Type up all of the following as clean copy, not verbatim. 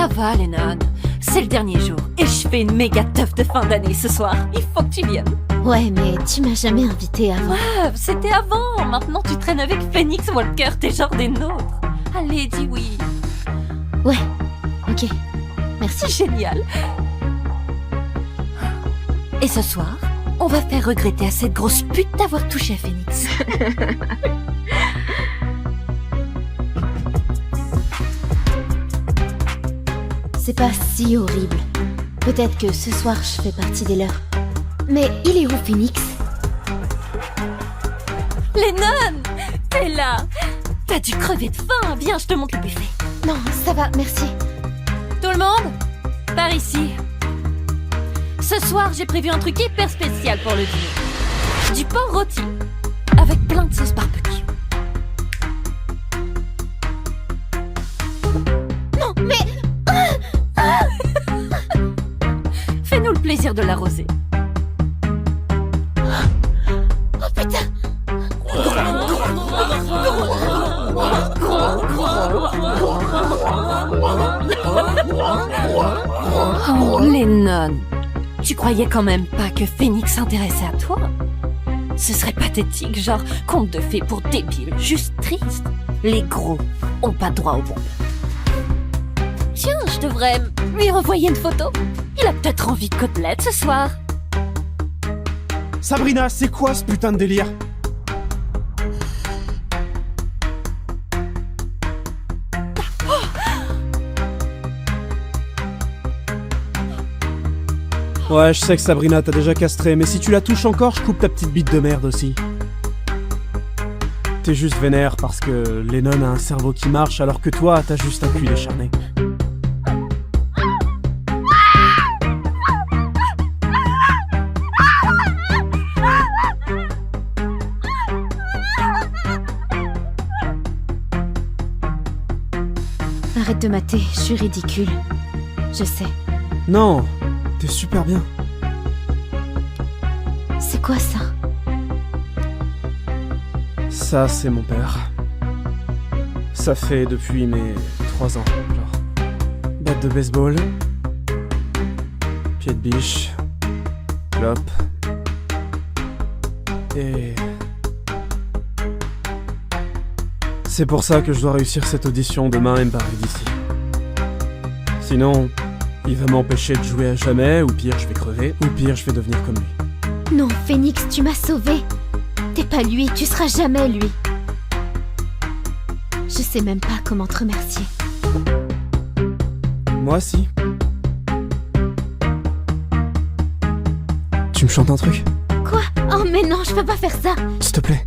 Ça va, Lennon. C'est le dernier jour et je fais une méga teuf de fin d'année ce soir. Il faut que tu viennes. Ouais, mais tu m'as jamais invité avant. Ouais, c'était avant. Maintenant, tu traînes avec Phoenix Walker, t'es genre des nôtres. Allez, dis oui. Ouais, ok. Merci. Génial. Et ce soir, on va faire regretter à cette grosse pute d'avoir touché à Phoenix. C'est pas si horrible. Peut-être que ce soir, je fais partie des leurs. Mais il est où, Phoenix? Lennon, t'es là. T'as dû crever de faim. Viens, je te montre le buffet. Non, ça va, merci. Tout le monde, par ici. Ce soir, j'ai prévu un truc hyper spécial pour le dîner. Du porc rôti, avec plein de sauce barbecue. Non, mais... Fais-nous le plaisir de l'arroser. Oh putain! Oh, Lennon, tu croyais quand même pas que Phoenix s'intéressait à toi? Ce serait pathétique, genre conte de fées pour débiles, juste triste. Les gros ont pas droit aux bombes. Tiens, je devrais lui envoyer une photo. Il a peut-être envie de côtelettes ce soir. Sabrina, c'est quoi ce putain de délire? Ouais, je sais que Sabrina t'a déjà castré, mais si tu la touches encore, je coupe ta petite bite de merde aussi. T'es juste vénère parce que Lennon a un cerveau qui marche alors que toi, t'as juste un cul décharné. Arrête de mater, je suis ridicule. Je sais. Non, t'es super bien. C'est quoi ça? Ça, c'est mon père. Ça fait depuis mes 3 ans, genre. Batte de baseball, pied de biche, clope, et... C'est pour ça que je dois réussir cette audition demain et me barrer d'ici. Sinon, il va m'empêcher de jouer à jamais, ou pire, je vais crever, ou pire, je vais devenir comme lui. Non, Phoenix, tu m'as sauvé. T'es pas lui, tu seras jamais lui. Je sais même pas comment te remercier. Moi, si. Tu me chantes un truc? Quoi? Oh mais non, je peux pas faire ça. S'il te plaît.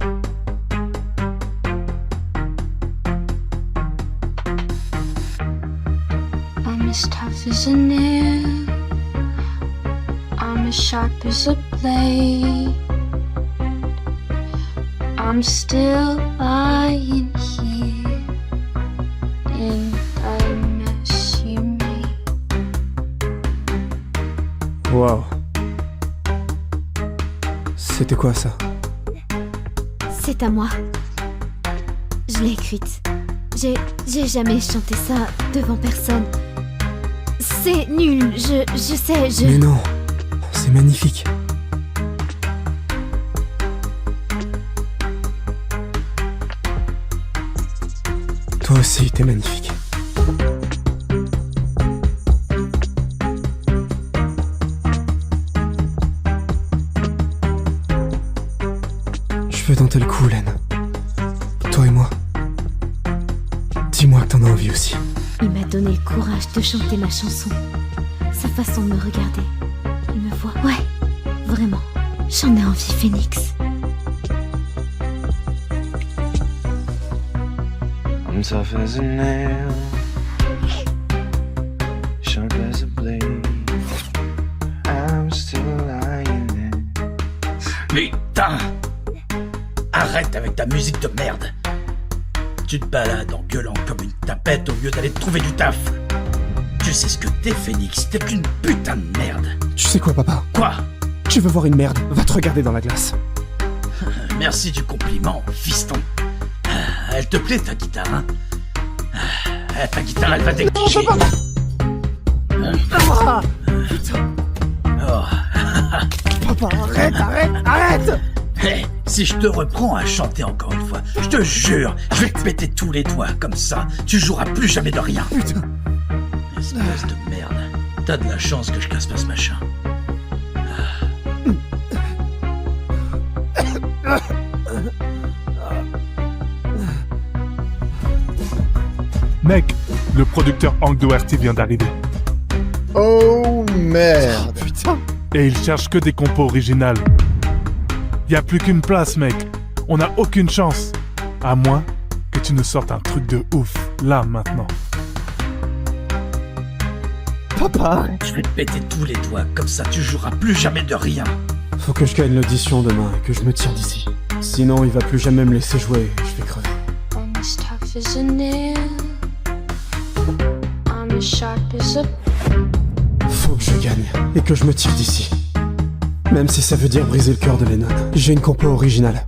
I'm as tough as a nail. I'm as sharp as a blade. I'm still lying here in the mess you made. Wow. C'était quoi ça? C'est à moi. Je l'ai écrite. J'ai jamais chanté ça devant personne. C'est nul, je sais, Mais non, c'est magnifique. Toi aussi, t'es magnifique. Je veux tenter le coup, Len. Toi et moi. Dis-moi que t'en as envie aussi. Il m'a donné le courage de chanter ma chanson. Sa façon de me regarder. Il me voit. Ouais, vraiment. J'en ai envie, Phoenix. I'm tough as a nail, sharp as a blade. I'm still lying there. Putain! Arrête avec ta musique de merde! Tu te balades en gueulant comme une tapette au lieu d'aller te trouver du taf! Tu sais ce que t'es, Phoenix, t'es qu'une putain de merde! Tu sais quoi, papa? Quoi? Tu veux voir une merde? Va te regarder dans la glace. Merci du compliment, fiston. Elle te plaît ta guitare, hein? Ta guitare, elle va dégager. Oh. Papa, arrête! Hé, si je te reprends à chanter encore une fois, je te jure, je vais te péter tous les doigts, comme ça, tu joueras plus jamais de rien. Putain. Espèce de merde. T'as de la chance que je casse pas ce machin. Mec, le producteur Hank Doherty vient d'arriver. Oh merde. Putain. Et il cherche que des compos originales. Y a plus qu'une place, mec. On n'a aucune chance. À moins que tu nous sortes un truc de ouf, là, maintenant. Papa. Je vais te péter tous les doigts, comme ça tu joueras plus jamais de rien. Faut que je gagne l'audition demain et que je me tire d'ici. Sinon, il va plus jamais me laisser jouer et je vais crever. I'm as tough as a nail. I'm as sharp as a. Faut que je gagne et que je me tire d'ici. Même si ça veut dire briser le cœur de Lennon. J'ai une compo originale.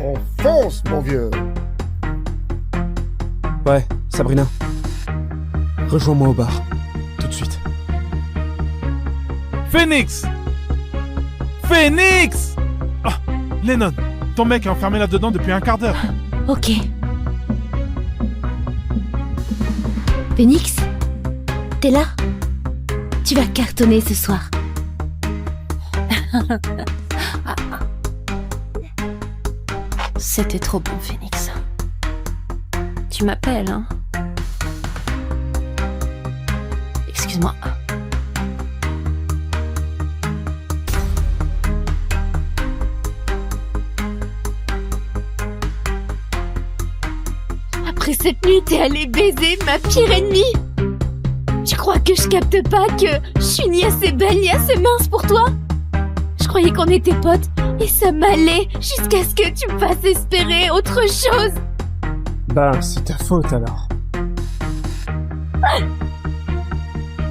On fonce, mon vieux. Ouais, Sabrina. Rejoins-moi au bar. Tout de suite. Phoenix! Phoenix! Ah, Lennon, ton mec est enfermé là-dedans depuis un quart d'heure. Ok. Phoenix, t'es là? Tu vas cartonner ce soir. C'était trop bon, Phoenix. Tu m'appelles, hein? Excuse-moi. Après cette nuit, t'es allé baiser ma pire ennemie. Tu crois que je capte pas que je suis ni assez belle ni assez mince pour toi? Je croyais qu'on était potes et ça m'allait jusqu'à ce que tu me fasses espérer autre chose. Bah, c'est ta faute alors.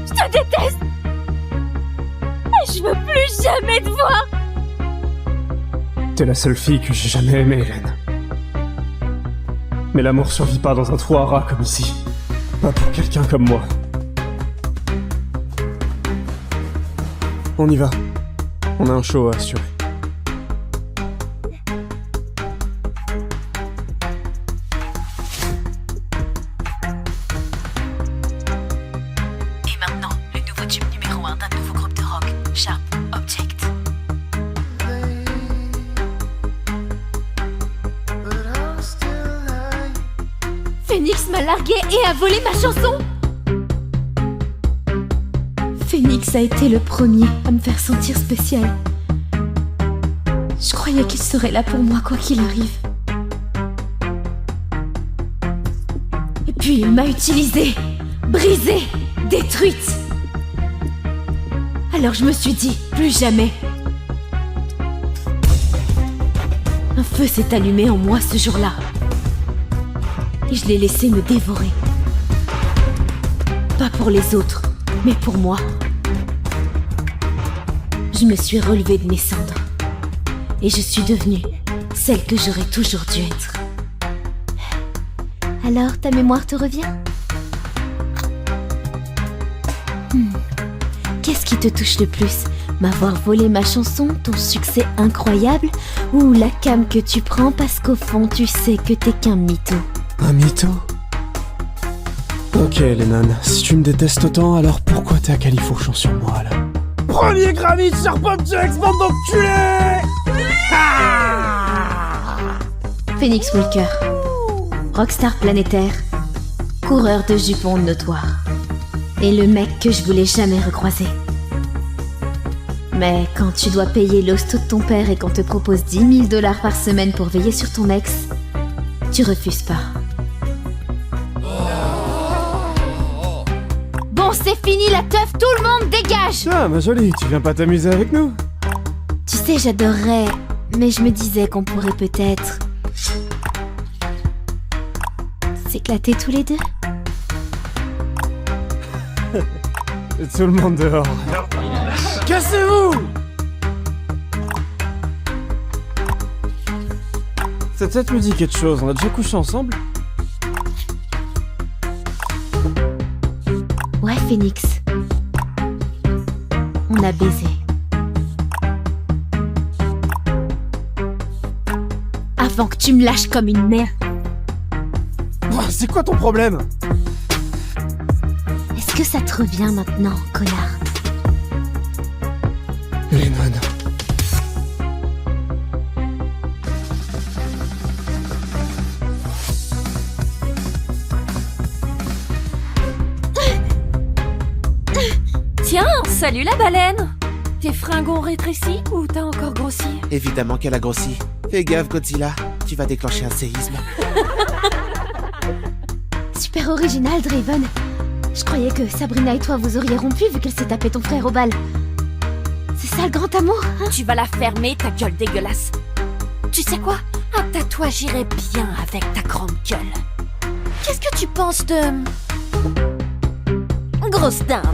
Je te déteste. Je veux plus jamais te voir. T'es la seule fille que j'ai jamais aimée, Hélène. Mais l'amour survit pas dans un trou à rats comme ici. Pas pour quelqu'un comme moi. On y va. On a un show à assurer. Et maintenant, le nouveau tube numéro 1 d'un nouveau groupe de rock, Sharp Object. Phoenix m'a largué et a volé ma chanson. Phoenix a été le premier à me faire sentir spécial. Je croyais qu'il serait là pour moi quoi qu'il arrive. Et puis il m'a utilisée, brisée, détruite. Alors je me suis dit, plus jamais. Un feu s'est allumé en moi ce jour-là. Et je l'ai laissé me dévorer. Pas pour les autres, mais pour moi. Je me suis relevée de mes cendres. Et je suis devenue celle que j'aurais toujours dû être. Alors, ta mémoire te revient? Qu'est-ce qui te touche le plus? M'avoir volé ma chanson, ton succès incroyable, ou la came que tu prends parce qu'au fond tu sais que t'es qu'un mytho? Un mytho? Ok, Lennon, si tu me détestes autant, alors pourquoi t'es à califourchon sur moi, là? Premier Grammy de Sharp Objects, bande d'enculés! Phoenix Walker, rockstar planétaire, coureur de jupons notoire, et le mec que je voulais jamais recroiser. Mais quand tu dois payer l'hosto de ton père et qu'on te propose 10 000 $ par semaine pour veiller sur ton ex, tu refuses pas. Bon, c'est fini la teuf, tout le monde dégage! Ah, ma jolie, tu viens pas t'amuser avec nous? Tu sais, j'adorerais, mais je me disais qu'on pourrait peut-être s'éclater tous les deux. Et tout le monde dehors. Cassez-vous! Cette tête me dit quelque chose, on a déjà couché ensemble? Ouais, Phoenix, On a baisé. Avant que tu me lâches comme une merde. Oh, c'est quoi ton problème? Est-ce que ça te revient maintenant, connard? Lennon. Tiens, salut la baleine! Tes fringues ont rétréci ou t'as encore grossi? Évidemment qu'elle a grossi. Fais gaffe, Godzilla. Tu vas déclencher un séisme. Super original, Draven. Je croyais que Sabrina et toi vous auriez rompu vu qu'elle s'est tapé ton frère au bal. C'est ça le grand amour, hein? Tu vas la fermer, ta gueule dégueulasse. Tu sais quoi? Un tatouage irait bien avec ta grande gueule. Qu'est-ce que tu penses de... grosse dinde?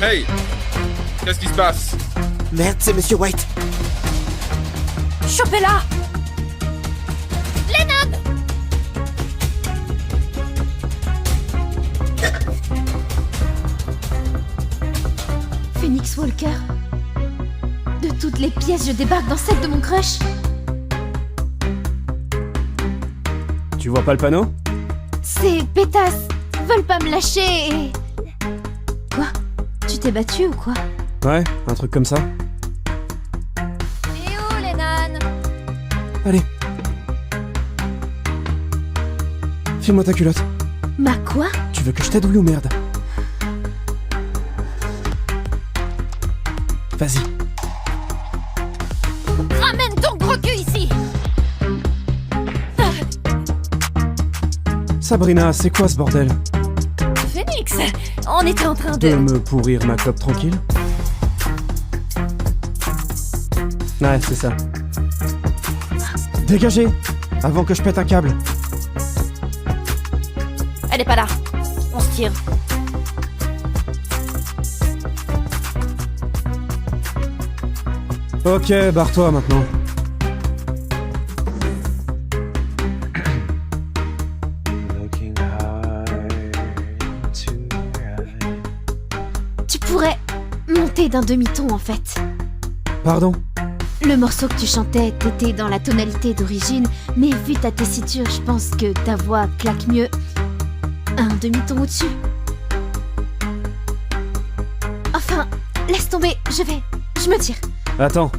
Hey! Qu'est-ce qui se passe? Merde, c'est Monsieur White. Chopez-la! Phoenix Walker. De toutes les pièces, je débarque dans celle de mon crush. Tu vois pas le panneau? Ces pétasses veulent pas me lâcher et... Quoi? Tu t'es battu ou quoi? Ouais, un truc comme ça. Et où, Lennon? Allez. File-moi ta culotte. Ma quoi? Tu veux que je t'aide, oui ou merde? Vas-y. Ramène ton gros cul ici! Sabrina, c'est quoi ce bordel? Phoenix, on était en train De de... me pourrir ma clope tranquille? Ouais, c'est ça. Dégagez! Avant que je pète un câble. Elle est pas là. On se tire. Ok, barre-toi maintenant. Looking hard to heaven. Tu pourrais monter d'un demi-ton en fait. Pardon? Le morceau que tu chantais, t'étais dans la tonalité d'origine, mais vu ta tessiture, je pense que ta voix claque mieux un demi-ton au-dessus. Enfin, laisse tomber, je me tire. Attends.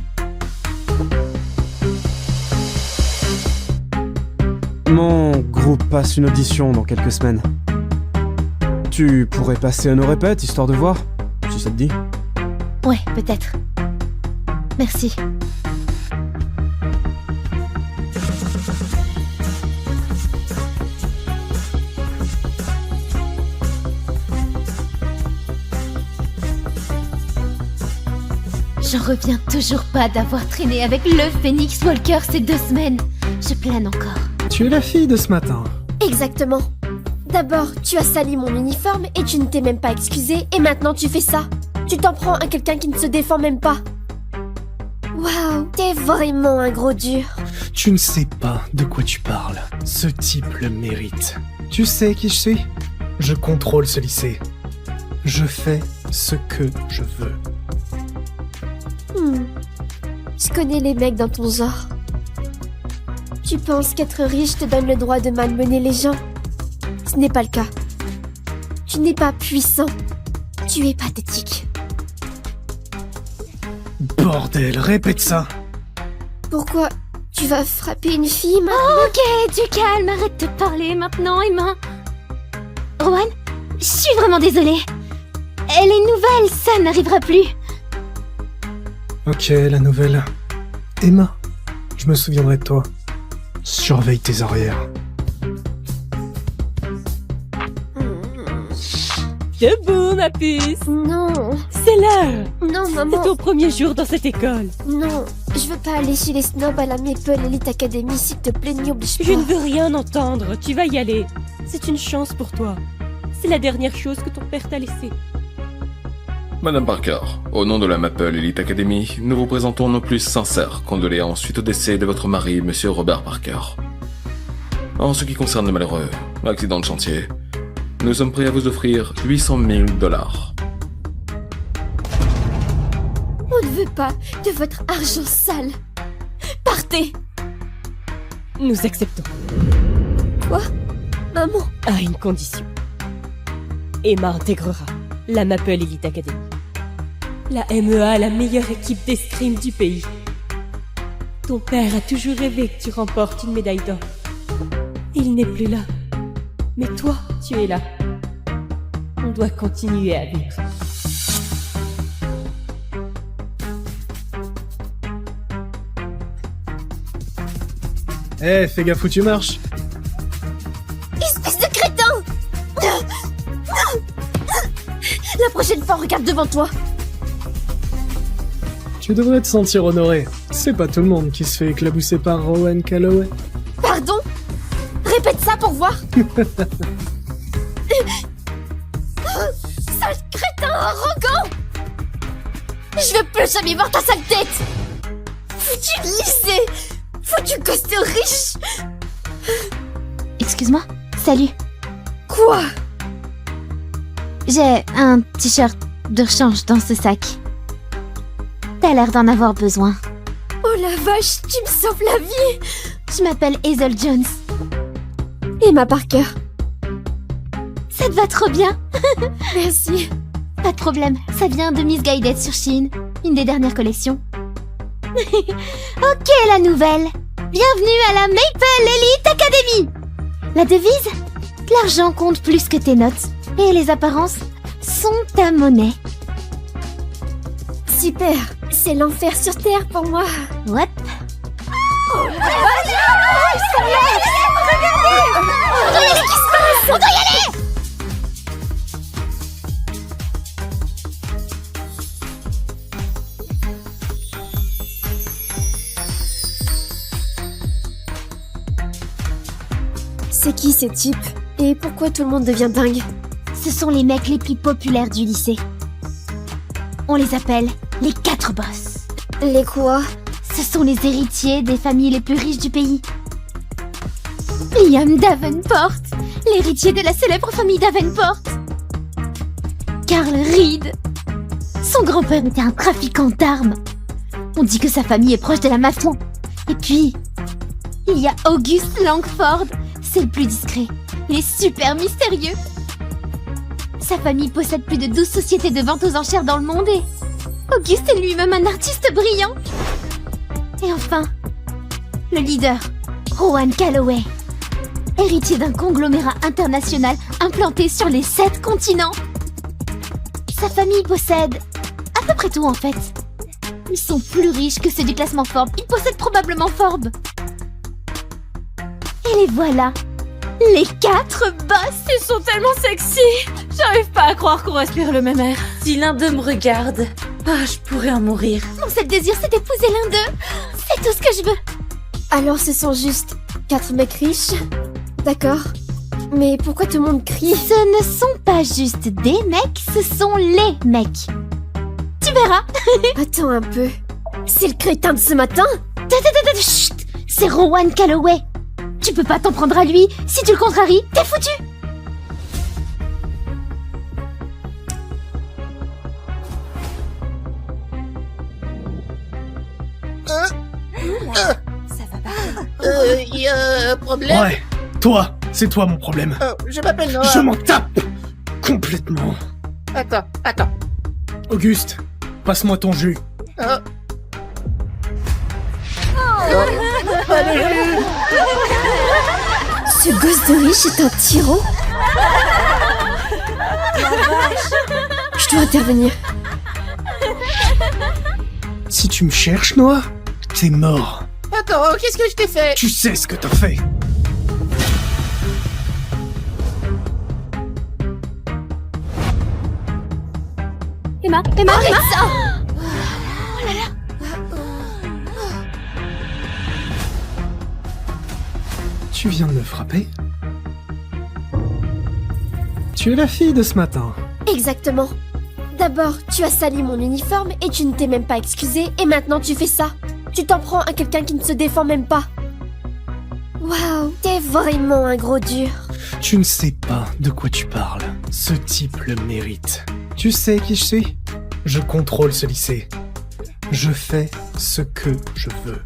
Mon groupe passe une audition dans quelques semaines. Tu pourrais passer à nos répètes, histoire de voir, si ça te dit. Ouais, peut-être. Merci. J'en reviens toujours pas d'avoir traîné avec le Phoenix Walker ces 2 semaines. Je plane encore. Tu es la fille de ce matin. Exactement. D'abord, tu as sali mon uniforme et tu ne t'es même pas excusé et maintenant tu fais ça. Tu t'en prends à quelqu'un qui ne se défend même pas. Waouh, t'es vraiment un gros dur. Tu ne sais pas de quoi tu parles. Ce type le mérite. Tu sais qui je suis? Je contrôle ce lycée. Je fais ce que je veux. Je connais les mecs dans ton genre. Tu penses qu'être riche te donne le droit de malmener les gens? Ce n'est pas le cas. Tu n'es pas puissant. Tu es pathétique. Bordel, répète ça. Pourquoi tu vas frapper une fille maintenant? Oh, ok, du calme, arrête de parler maintenant, Emma. Rowan, je suis vraiment désolée. Elle est nouvelle, ça n'arrivera plus. Ok, la nouvelle. Emma, je me souviendrai de toi. Surveille tes arrières. Debout, ma puce. Non. C'est l'heure. Non, maman. C'est ton premier jour dans cette école. Non, je veux pas aller chez les snobs à la Maple Elite Academy, s'il te plaît, n'y oblige pas. Je ne veux rien entendre, tu vas y aller. C'est une chance pour toi. C'est la dernière chose que ton père t'a laissée. Madame Parker, au nom de la Maple Elite Academy, nous vous présentons nos plus sincères condoléances suite au décès de votre mari, Monsieur Robert Parker. En ce qui concerne le malheureux accident de chantier, nous sommes prêts à vous offrir 800 000 $. On ne veut pas de votre argent sale. Partez! Nous acceptons. Quoi? Maman? À une condition. Emma intégrera la Maple Elite Academy. La MEA, la meilleure équipe d'escrime du pays. Ton père a toujours rêvé que tu remportes une médaille d'or. Il n'est plus là. Mais toi, tu es là. On doit continuer à vivre. Eh, fais gaffe où tu marches. Espèce de crétin! La prochaine fois, regarde devant toi. Tu devrais te sentir honoré. C'est pas tout le monde qui se fait éclabousser par Rowan Calloway. Pardon? Répète ça pour voir. Sale crétin arrogant! Je veux plus jamais voir ta sale tête! Foutu lycée! Foutu gosse de riche! Excuse-moi. Salut. Quoi? J'ai un t-shirt de rechange dans ce sac. T'as l'air d'en avoir besoin. Oh la vache, tu me sauves la vie! Je m'appelle Hazel Jones. Emma Parker. Ça te va trop bien. Merci. Pas de problème, ça vient de Miss Guided sur Shein, une des dernières collections. Ok, la nouvelle. Bienvenue à la Maple Elite Academy. La devise? L'argent compte plus que tes notes. Et les apparences sont ta monnaie. Super, c'est l'enfer sur Terre pour moi. What? Regardez ce qui se passe! On doit y aller! C'est qui ces types? Et pourquoi tout le monde devient dingue? Ce sont les mecs les plus populaires du lycée. On les appelle les 4 boss. Les quoi? Ce sont les héritiers des familles les plus riches du pays. Liam Davenport, l'héritier de la célèbre famille Davenport. Carl Reed. Son grand-père était un trafiquant d'armes. On dit que sa famille est proche de la mafia. Et puis, il y a August Langford. C'est le plus discret. Il est super mystérieux. Sa famille possède plus de 12 sociétés de vente aux enchères dans le monde et Auguste est lui-même un artiste brillant. Et enfin, le leader, Rowan Calloway, héritier d'un conglomérat international implanté sur les 7 continents. Sa famille possède à peu près tout en fait. Ils sont plus riches que ceux du classement Forbes. Ils possèdent probablement Forbes. Et les voilà, les 4 boss. Ils sont tellement sexy. J'arrive pas à croire qu'on respire le même air. Si l'un d'eux me regarde, je pourrais en mourir. Mon seul désir, c'est d'épouser l'un d'eux. C'est tout ce que je veux. Alors ce sont juste 4 mecs riches? D'accord. Mais pourquoi tout le monde crie? Ce ne sont pas juste des mecs, ce sont les mecs. Tu verras. Attends un peu. C'est le crétin de ce matin? Chut. C'est Rowan Calloway. Tu peux pas t'en prendre à lui. Si tu le contraries, t'es foutu. Y a un problème? Ouais, toi, c'est toi mon problème. Je m'appelle Noah. Je m'en tape complètement. Attends. Auguste, passe-moi ton jus. Ce gosse de riche est un tyran? Je dois intervenir. Si tu me cherches, Noah, t'es mort. Attends, qu'est-ce que je t'ai fait? Tu sais ce que t'as fait. Emma. Arrête ça! Tu viens de me frapper? Tu es la fille de ce matin. Exactement. D'abord, tu as sali mon uniforme et tu ne t'es même pas excusé et maintenant tu fais ça. Tu t'en prends à quelqu'un qui ne se défend même pas. Waouh, t'es vraiment un gros dur. Tu ne sais pas de quoi tu parles. Ce type le mérite. Tu sais qui je suis? Je contrôle ce lycée. Je fais ce que je veux.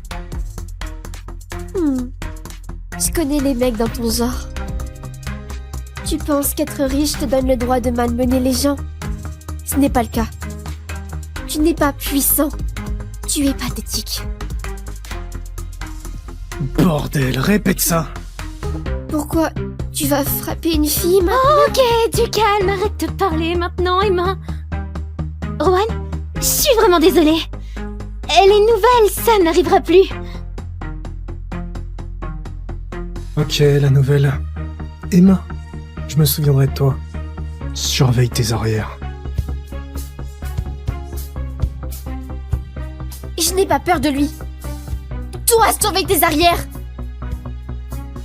Je connais les mecs dans ton genre. Tu penses qu'être riche te donne le droit de malmener les gens? Ce n'est pas le cas. Tu n'es pas puissant. Tu es pathétique. Bordel, répète ça. Pourquoi tu vas frapper une fille maintenant? Ok, du calme, arrête de parler maintenant, Emma. Rowan, je suis vraiment désolée. Elle est nouvelle, ça n'arrivera plus. Ok, la nouvelle. Emma, je me souviendrai de toi. Surveille tes arrières. Je n'ai pas peur de lui. Toi, surveille tes arrières.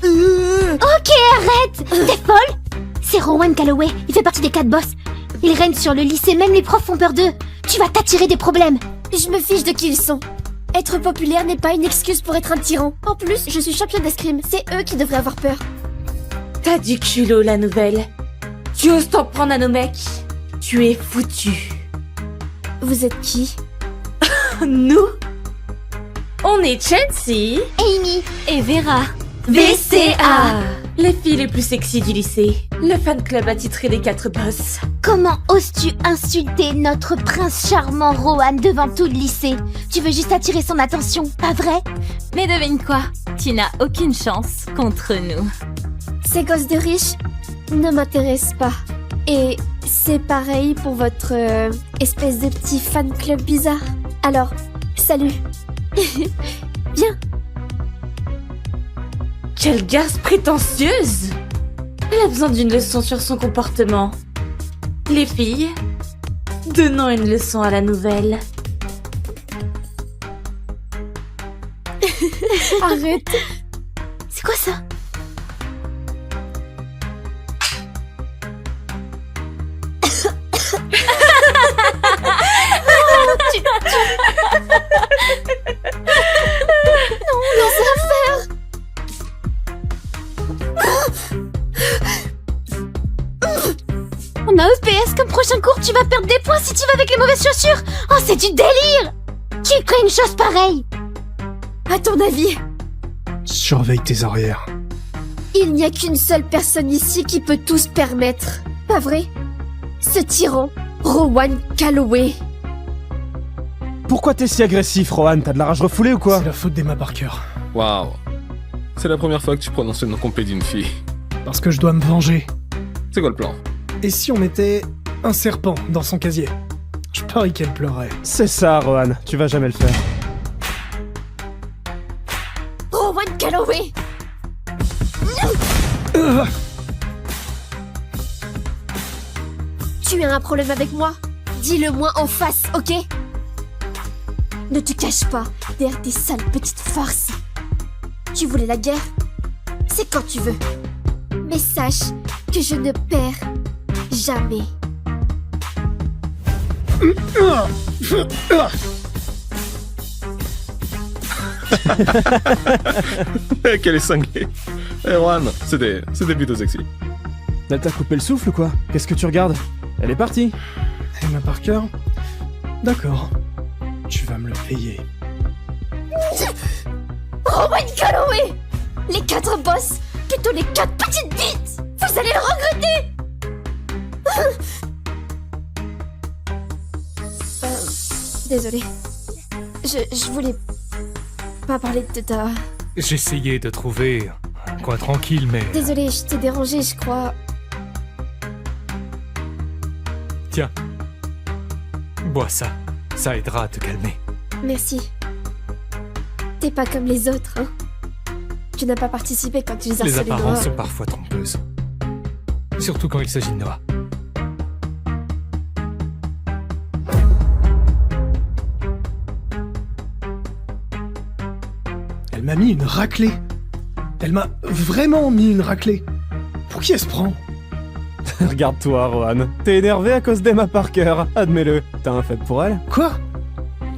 Ok, arrête. T'es folle? C'est Rowan Calloway, il fait partie des 4 boss. Il règne sur le lycée, même les profs font peur d'eux. Tu vas t'attirer des problèmes. Je me fiche de qui ils sont. Être populaire n'est pas une excuse pour être un tyran. En plus, je suis championne d'escrime. C'est eux qui devraient avoir peur. T'as du culot, la nouvelle. Tu oses t'en prendre à nos mecs? Tu es foutu. Vous êtes qui? Nous? On est Chelsea, Amy et Vera. VCA. Les filles les plus sexy du lycée. Le fan club attitré des 4 boss. Comment oses-tu insulter notre prince charmant Rowan devant tout le lycée? Tu veux juste attirer son attention, pas vrai? Mais devine quoi? Tu n'as aucune chance contre nous. Ces gosses de riches ne m'intéressent pas. Et c'est pareil pour votre espèce de petit fan club bizarre. Alors, salut. Viens. Quelle garce prétentieuse! Elle a besoin d'une leçon sur son comportement. Les filles, donnons une leçon à la nouvelle. Arrête. C'est quoi ça? On a EPS comme prochain cours, tu vas perdre des points si tu vas avec les mauvaises chaussures. Oh, c'est du délire. Qui ferait une chose pareille? À ton avis, Surveille tes arrières. il n'y a qu'une seule personne ici qui peut tout se permettre. Pas vrai? Ce tyran, Rowan Calloway. Pourquoi t'es si agressif, Rohan? T'as de la rage refoulée ou quoi? C'est la faute d'Emma Parker. Waouh. C'est la première fois que tu prononces le nom complet d'une fille. Parce que je dois me venger. C'est quoi le plan? Et si on mettait un serpent dans son casier? Je parie qu'elle pleurait. C'est ça, Rohan. Tu vas jamais le faire. Rowan Calloway. Tu as un problème avec moi? Dis-le-moi en face, ok? Ne te cache pas derrière tes sales petites farces. Tu voulais la guerre? C'est quand tu veux. Mais sache que je ne perds jamais. Qu'elle est cinglée. Eh Juan, c'était plutôt sexy. Elle t'a coupé le souffle ou quoi? Qu'est-ce que tu regardes? Elle est partie. Emma Parker? D'accord. Tu vas me le payer. Rowan Calloway! Les 4 boss, plutôt les 4 petites bites! Vous allez le regretter! Désolée. Je voulais pas parler de ta... J'essayais de trouver un coin tranquille, mais... Désolée, je t'ai dérangé, je crois. Tiens. Bois ça. Ça aidera à te calmer. Merci. T'es pas comme les autres, hein? Tu n'as pas participé quand tu les harcelais. Les apparences Noah. sont parfois trompeuses. Surtout quand il s'agit de Noah. Elle m'a mis une raclée. Elle m'a vraiment mis une raclée. Pour qui elle se prend? Regarde-toi, Rohan. T'es énervé à cause d'Emma Parker. Admets-le. T'as un fait pour elle? Quoi?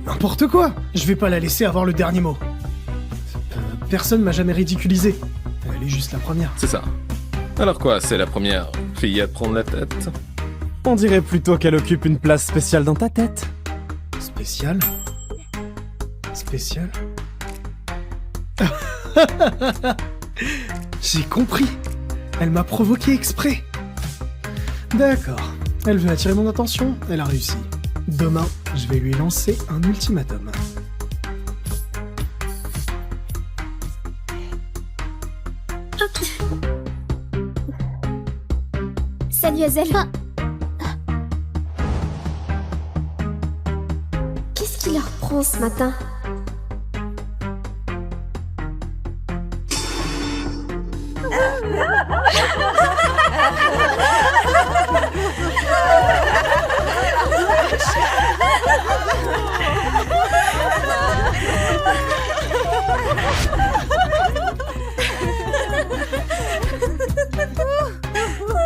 N'importe quoi. Je vais pas la laisser avoir le dernier mot. Personne m'a jamais ridiculisé. elle est juste la première. C'est ça. Alors quoi, c'est la première fille à prendre la tête? On dirait plutôt qu'elle occupe une place spéciale dans ta tête. Spécial? Spécial? J'ai compris. Elle m'a provoqué exprès. D'accord. Elle veut attirer mon attention, elle a réussi. Demain, je vais lui lancer un ultimatum. Salut Hazel. Qu'est-ce qui leur prend ce matin?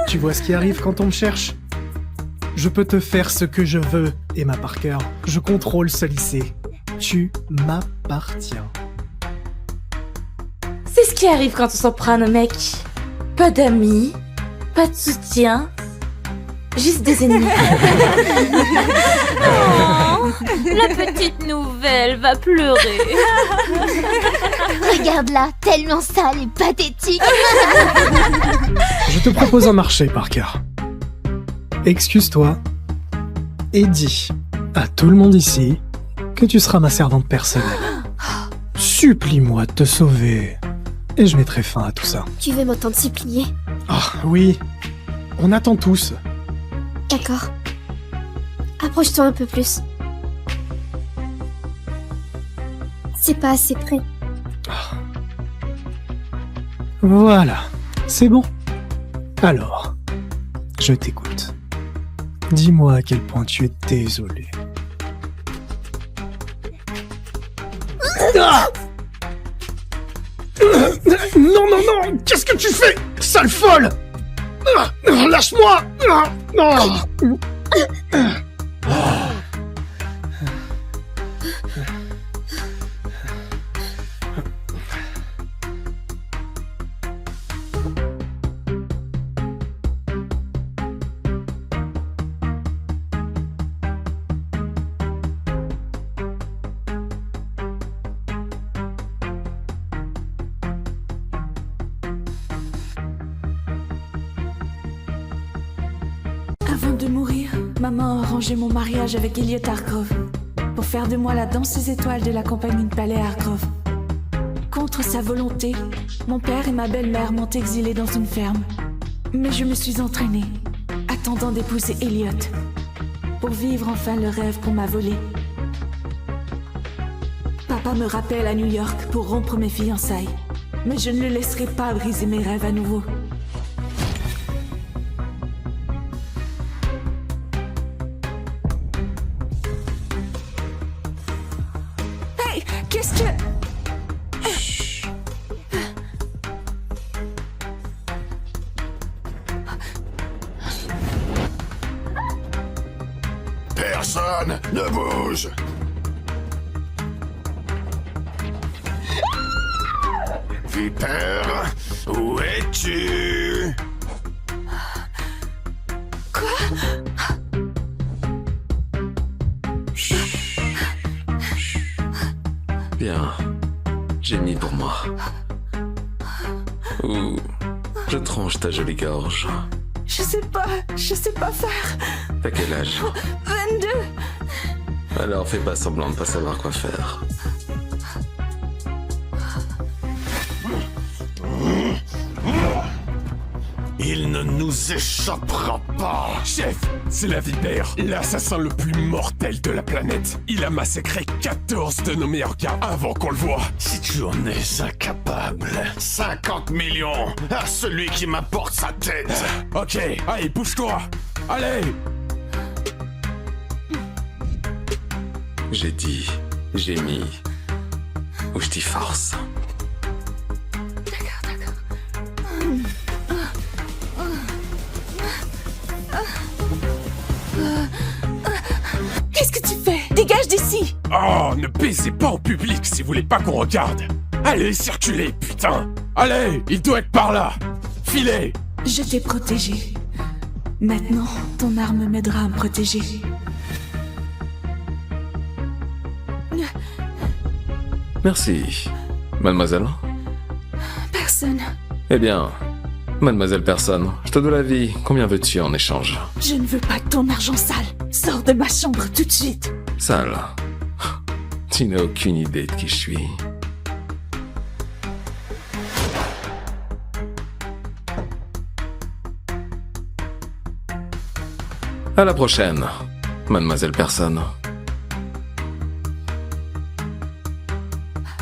Tu vois ce qui arrive quand on me cherche? Je peux te faire ce que je veux, Emma Parker. Je contrôle ce lycée. Tu m'appartiens. C'est ce qui arrive quand on s'en prend à nos mecs. Pas d'amis, pas de soutien, juste des ennemis. Oh, la petite nouvelle va pleurer. Regarde-la, tellement sale et pathétique. Je te propose un marché, Parker. Excuse-toi et dis à tout le monde ici que tu seras ma servante personnelle. Supplie-moi de te sauver et je mettrai fin à tout ça. Tu veux m'entendre supplier? Ah oui, on attend tous. D'accord. Approche-toi un peu plus. C'est pas assez près. Voilà, c'est bon. Alors, je t'écoute. Dis-moi à quel point tu es désolé. Ah non, non, non! Qu'est-ce que tu fais? Sale folle! Lâche-moi! Avant de mourir, maman a arrangé mon mariage avec Elliot Hargrove pour faire de moi la danseuse étoile de la compagnie de ballet Hargrove. Contre sa volonté, mon père et ma belle-mère m'ont exilée dans une ferme. Mais je me suis entraînée, attendant d'épouser Elliot, pour vivre enfin le rêve qu'on m'a volé. Papa me rappelle à New York pour rompre mes fiançailles, mais je ne le laisserai pas briser mes rêves à nouveau. Hey, qu'est-ce que... Personne ne bouge. Vipère, où es-tu? Quoi? Bien. J'ai mis pour moi. Ou je tranche ta jolie gorge. Je sais pas faire. T'as quel âge? 22. Alors fais pas semblant de pas savoir quoi faire. Il ne nous échappera pas. Chef, c'est la vipère, l'assassin le plus mortel de la planète. Il a massacré 14 de nos meilleurs gars avant qu'on le voie. Si tu en es incapable, 50 millions à celui qui m'apporte sa tête. Ok, allez, bouge-toi. Allez. J'ai dit, j'ai mis, ou je t'y force. Qu'est-ce que tu fais? Dégage d'ici! Oh, ne baisez pas en public si vous voulez pas qu'on regarde. Allez, circulez, putain! Allez, il doit être par là! Filez! Je t'ai protégé. Maintenant, ton arme m'aidera à me protéger. Merci. Mademoiselle? Personne. Eh bien, mademoiselle personne, je te dois la vie. Combien veux-tu en échange? Je ne veux pas de ton argent sale. Sors de ma chambre tout de suite. Sale. Tu n'as aucune idée de qui je suis. À la prochaine, mademoiselle personne.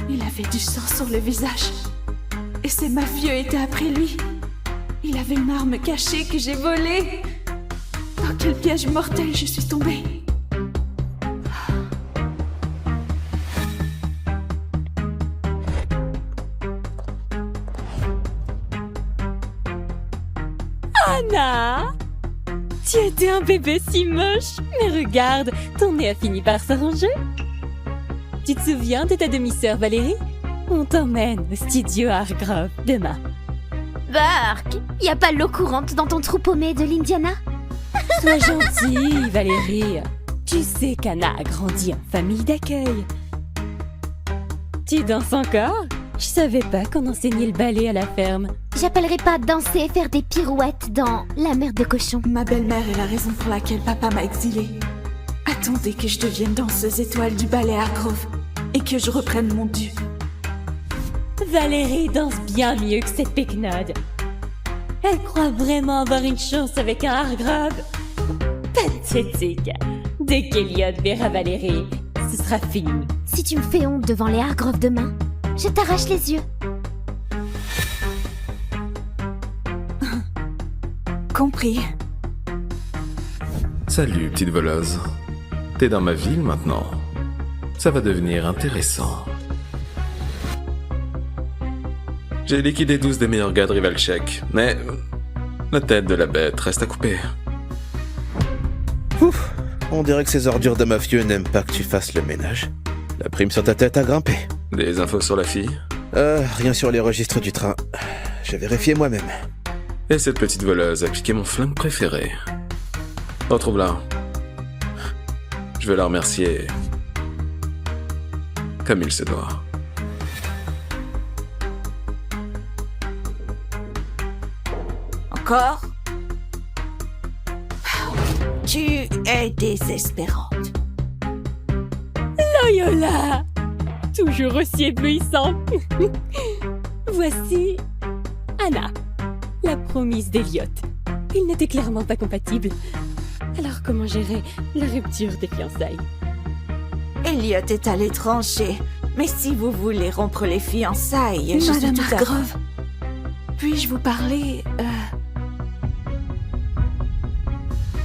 Il avait du sang sur le visage. Et ces mafieux étaient après lui. Il avait une arme cachée que j'ai volée. Dans quel piège mortel je suis tombée. Anna! Tu étais un bébé si moche, mais regarde, ton nez a fini par s'arranger. Tu te souviens de ta demi-sœur Valérie? On t'emmène au studio Hargrove demain. Burke, y a pas l'eau courante dans ton trou paumé de l'Indiana? Sois gentille, Valérie. Tu sais qu'Anna a grandi en famille d'accueil. Tu danses encore? Je savais pas qu'on enseignait le ballet à la ferme. J'appellerai pas danser et faire des pirouettes dans la mer de cochon. Ma belle-mère est la raison pour laquelle papa m'a exilée. Attendez que je devienne danseuse étoile du ballet Hargrove et que je reprenne mon dû. Valérie danse bien mieux que cette péquenaude. Elle croit vraiment avoir une chance avec un Hargrove. Pathétique. Dès qu'Eliott verra Valérie, ce sera fini. Si tu me fais honte devant les Hargrove demain, je t'arrache les yeux. Compris. Salut, petite voleuse. T'es dans ma ville maintenant. Ça va devenir intéressant. J'ai liquidé 12 des meilleurs gars de Rival Check, mais la tête de la bête reste à couper. Ouf, on dirait que ces ordures de mafieux n'aiment pas que tu fasses le ménage. La prime sur ta tête a grimpé. Des infos sur la fille? Rien sur les registres du train. J'ai vérifié moi-même. Et cette petite voleuse a piqué mon flingue préféré. Retrouve-la. Je veux la remercier comme il se doit. Encore? Tu es désespérante. Loyola! Toujours aussi éblouissante. Voici Anna, la promise d'Eliott. Ils n'étaient clairement pas compatibles. Alors comment gérer la rupture des fiançailles? Eliott est à l'étranger. Mais si vous voulez rompre les fiançailles, je suis tout à Hargrove. Puis-je vous parler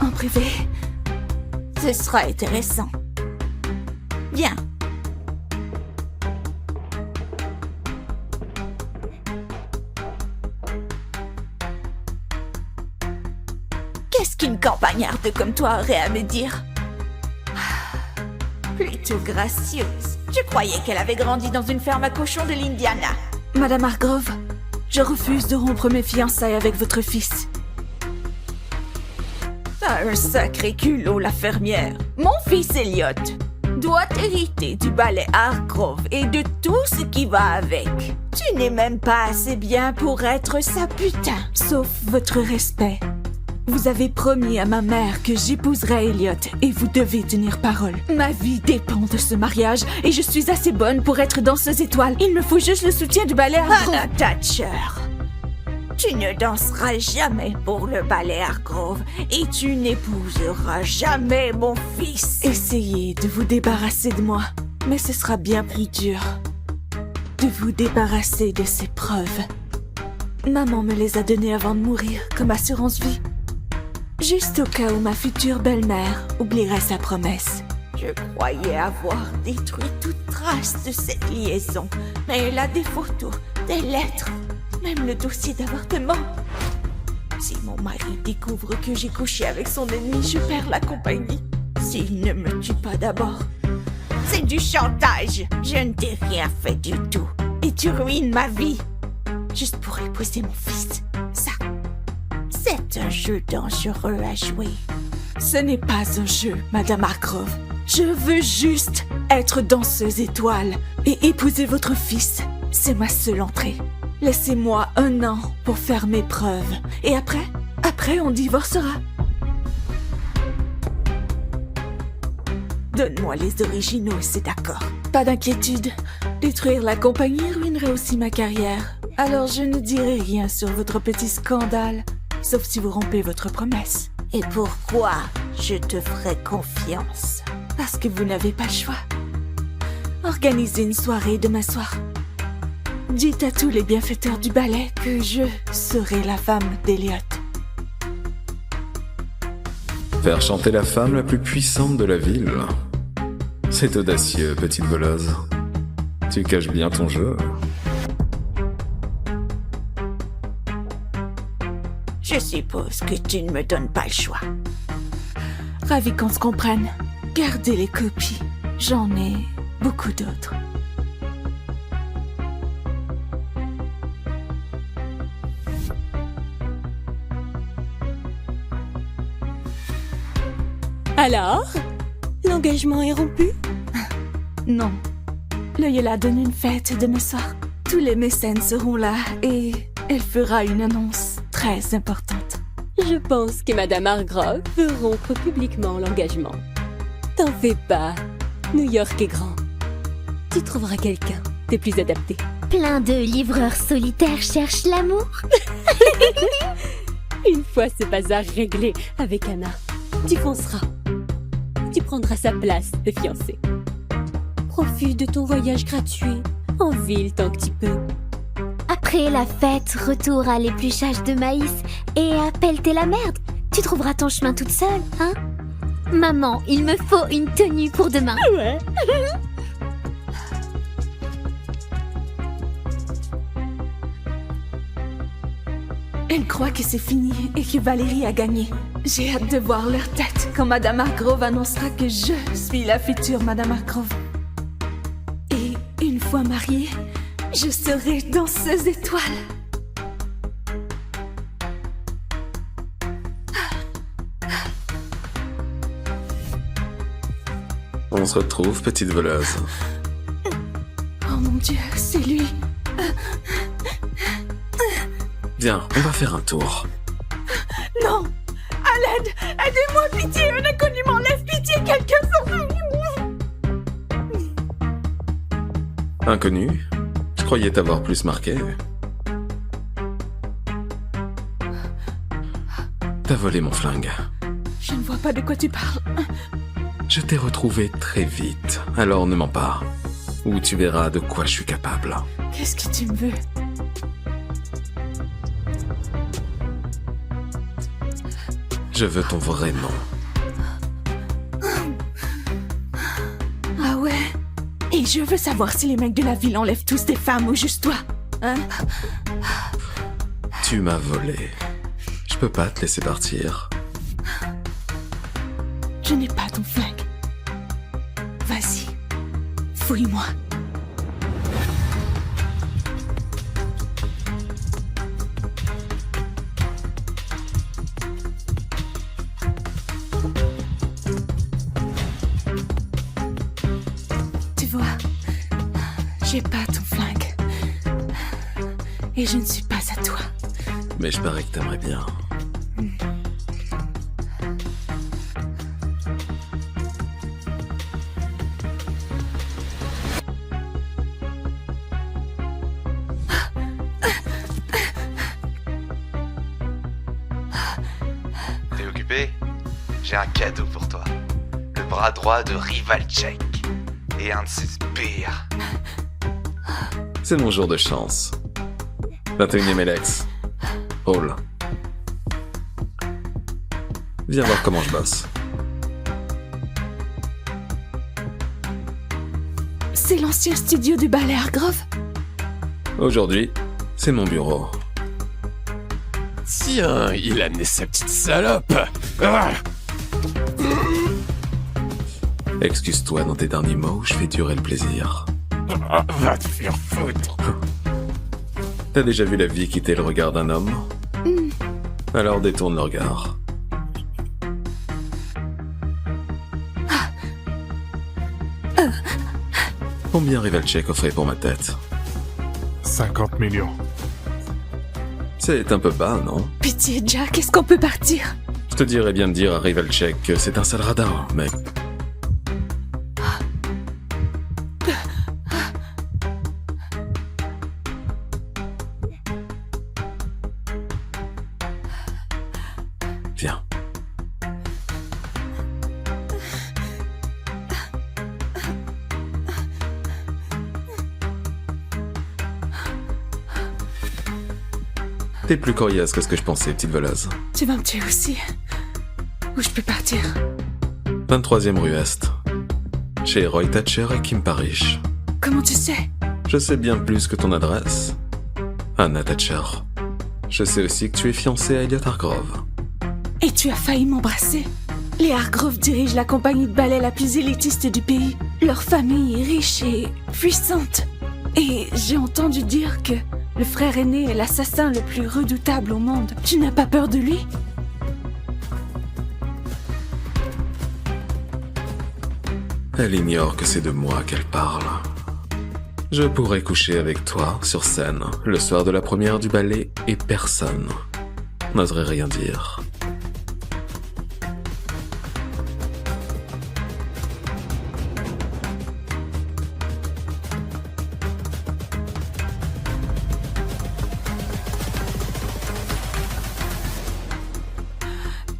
en privé? Ce sera intéressant. Viens. Qu'est-ce qu'une campagnarde comme toi aurait à me dire? Plutôt gracieuse. Je croyais qu'elle avait grandi dans une ferme à cochons de l'Indiana. Madame Hargrove, je refuse de rompre mes fiançailles avec votre fils. T'as un sacré culot, la fermière. Mon fils Eliott doit hériter du ballet Hargrove et de tout ce qui va avec. Tu n'es même pas assez bien pour être sa putain. Sauf votre respect. Vous avez promis à ma mère que j'épouserais Eliott et vous devez tenir parole. Ma vie dépend de ce mariage et je suis assez bonne pour être danseuse étoile. Il me faut juste le soutien du ballet Hargrove. Anna Thatcher, tu ne danseras jamais pour le ballet Hargrove et tu n'épouseras jamais mon fils. Essayez de vous débarrasser de moi, mais ce sera bien plus dur de vous débarrasser de ces preuves. Maman me les a données avant de mourir comme assurance vie. Juste au cas où ma future belle-mère oublierait sa promesse. Je croyais avoir détruit toute trace de cette liaison, mais elle a des photos, des lettres, même le dossier d'avortement. Si mon mari découvre que j'ai couché avec son ennemi, je perds la compagnie. S'il ne me tue pas d'abord. C'est du chantage. Je ne t'ai rien fait du tout. Et tu ruines ma vie. Juste pour épouser mon fils. Ça, c'est un jeu dangereux à jouer. Ce n'est pas un jeu, Madame Hargrove. Je veux juste être danseuse étoile et épouser votre fils. C'est ma seule entrée. Laissez-moi 1 an pour faire mes preuves. Et après, on divorcera. Donne-moi les originaux, c'est d'accord. Pas d'inquiétude. Détruire la compagnie ruinerait aussi ma carrière. Alors je ne dirai rien sur votre petit scandale, sauf si vous rompez votre promesse. Et pourquoi je te ferai confiance? Parce que vous n'avez pas le choix. Organisez une soirée demain soir. Dites à tous les bienfaiteurs du ballet que je serai la femme d'Eliot. Faire chanter la femme la plus puissante de la ville. C'est audacieux, petite voleuse. Tu caches bien ton jeu. Je suppose que tu ne me donnes pas le choix. Ravi qu'on se comprenne. Gardez les copies. J'en ai beaucoup d'autres. Alors, l'engagement est rompu? Non. Loyola donne une fête demain soir. Tous les mécènes seront là et elle fera une annonce très importante. Je pense que Madame Hargrove veut rompre publiquement l'engagement. T'en fais pas, New York est grand. Tu trouveras quelqu'un de plus adapté. Plein de livreurs solitaires cherchent l'amour. Une fois ce bazar réglé avec Anna, tu fonceras. Tu prendras sa place de fiancée. Profite de ton voyage gratuit en ville tant que tu peux. Après la fête, retour à l'épluchage de maïs et à pelleter la merde. Tu trouveras ton chemin toute seule, hein? Maman, il me faut une tenue pour demain. Ouais. Elle croit que c'est fini et que Valérie a gagné. J'ai hâte de voir leur tête quand Madame Hargrove annoncera que je suis la future Madame Hargrove. Et une fois mariée, je serai danseuse étoile. On se retrouve, petite voleuse. Oh mon Dieu, c'est lui. Viens, on va faire un tour. Non! À l'aide! Aidez-moi, pitié! Un inconnu m'enlève! Pitié, quelqu'un s'en... Inconnu? Je croyais t'avoir plus marqué. T'as volé mon flingue. Je ne vois pas de quoi tu parles. Je t'ai retrouvé très vite, alors ne mens pas. Ou tu verras de quoi je suis capable. Qu'est-ce que tu me veux? Je veux ton vrai nom. Ah ouais? Et je veux savoir si les mecs de la ville enlèvent tous des femmes ou juste toi. Hein? Tu m'as volé. Je peux pas te laisser partir. Je n'ai pas ton flingue. Vas-y, fouille-moi. Tu vois, j'ai pas ton flingue. Et je ne suis pas à toi. Mais je parie que t'aimerais bien. T'es occupé? J'ai un cadeau pour toi. Le bras droit de Rivalchek. Et un de ses sbires. C'est mon jour de chance. 21e Alex. Hall. Viens voir comment je bosse. C'est l'ancien studio du ballet Hargrove? Aujourd'hui, c'est mon bureau. Tiens, il a amené sa petite salope. Ah. Excuse-toi dans tes derniers mots, je fais durer le plaisir. Va te faire foutre. T'as déjà vu la vie quitter le regard d'un homme? Alors détourne le regard. Combien Rivalchek offrait pour ma tête? 50 millions. C'est un peu bas, non? Pitié, Jack, est-ce qu'on peut partir? Je te dirais bien de dire à Rivalchek que c'est un sale radin, mec. Viens. T'es plus coriace que ce que je pensais, petite voleuse. Tu vas me tuer aussi. Où je peux partir? 23e rue Est. Chez Roy Thatcher et Kim Parrish. Comment tu sais? Je sais bien plus que ton adresse. Anna Thatcher. Je sais aussi que tu es fiancée à Elliot Hargrove. Et tu as failli m'embrasser. Les Hargrove dirigent la compagnie de ballet la plus élitiste du pays. Leur famille est riche et puissante. Et j'ai entendu dire que le frère aîné est l'assassin le plus redoutable au monde. Tu n'as pas peur de lui? Elle ignore que c'est de moi qu'elle parle. Je pourrais coucher avec toi, sur scène, le soir de la première du ballet, et personne n'oserait rien dire.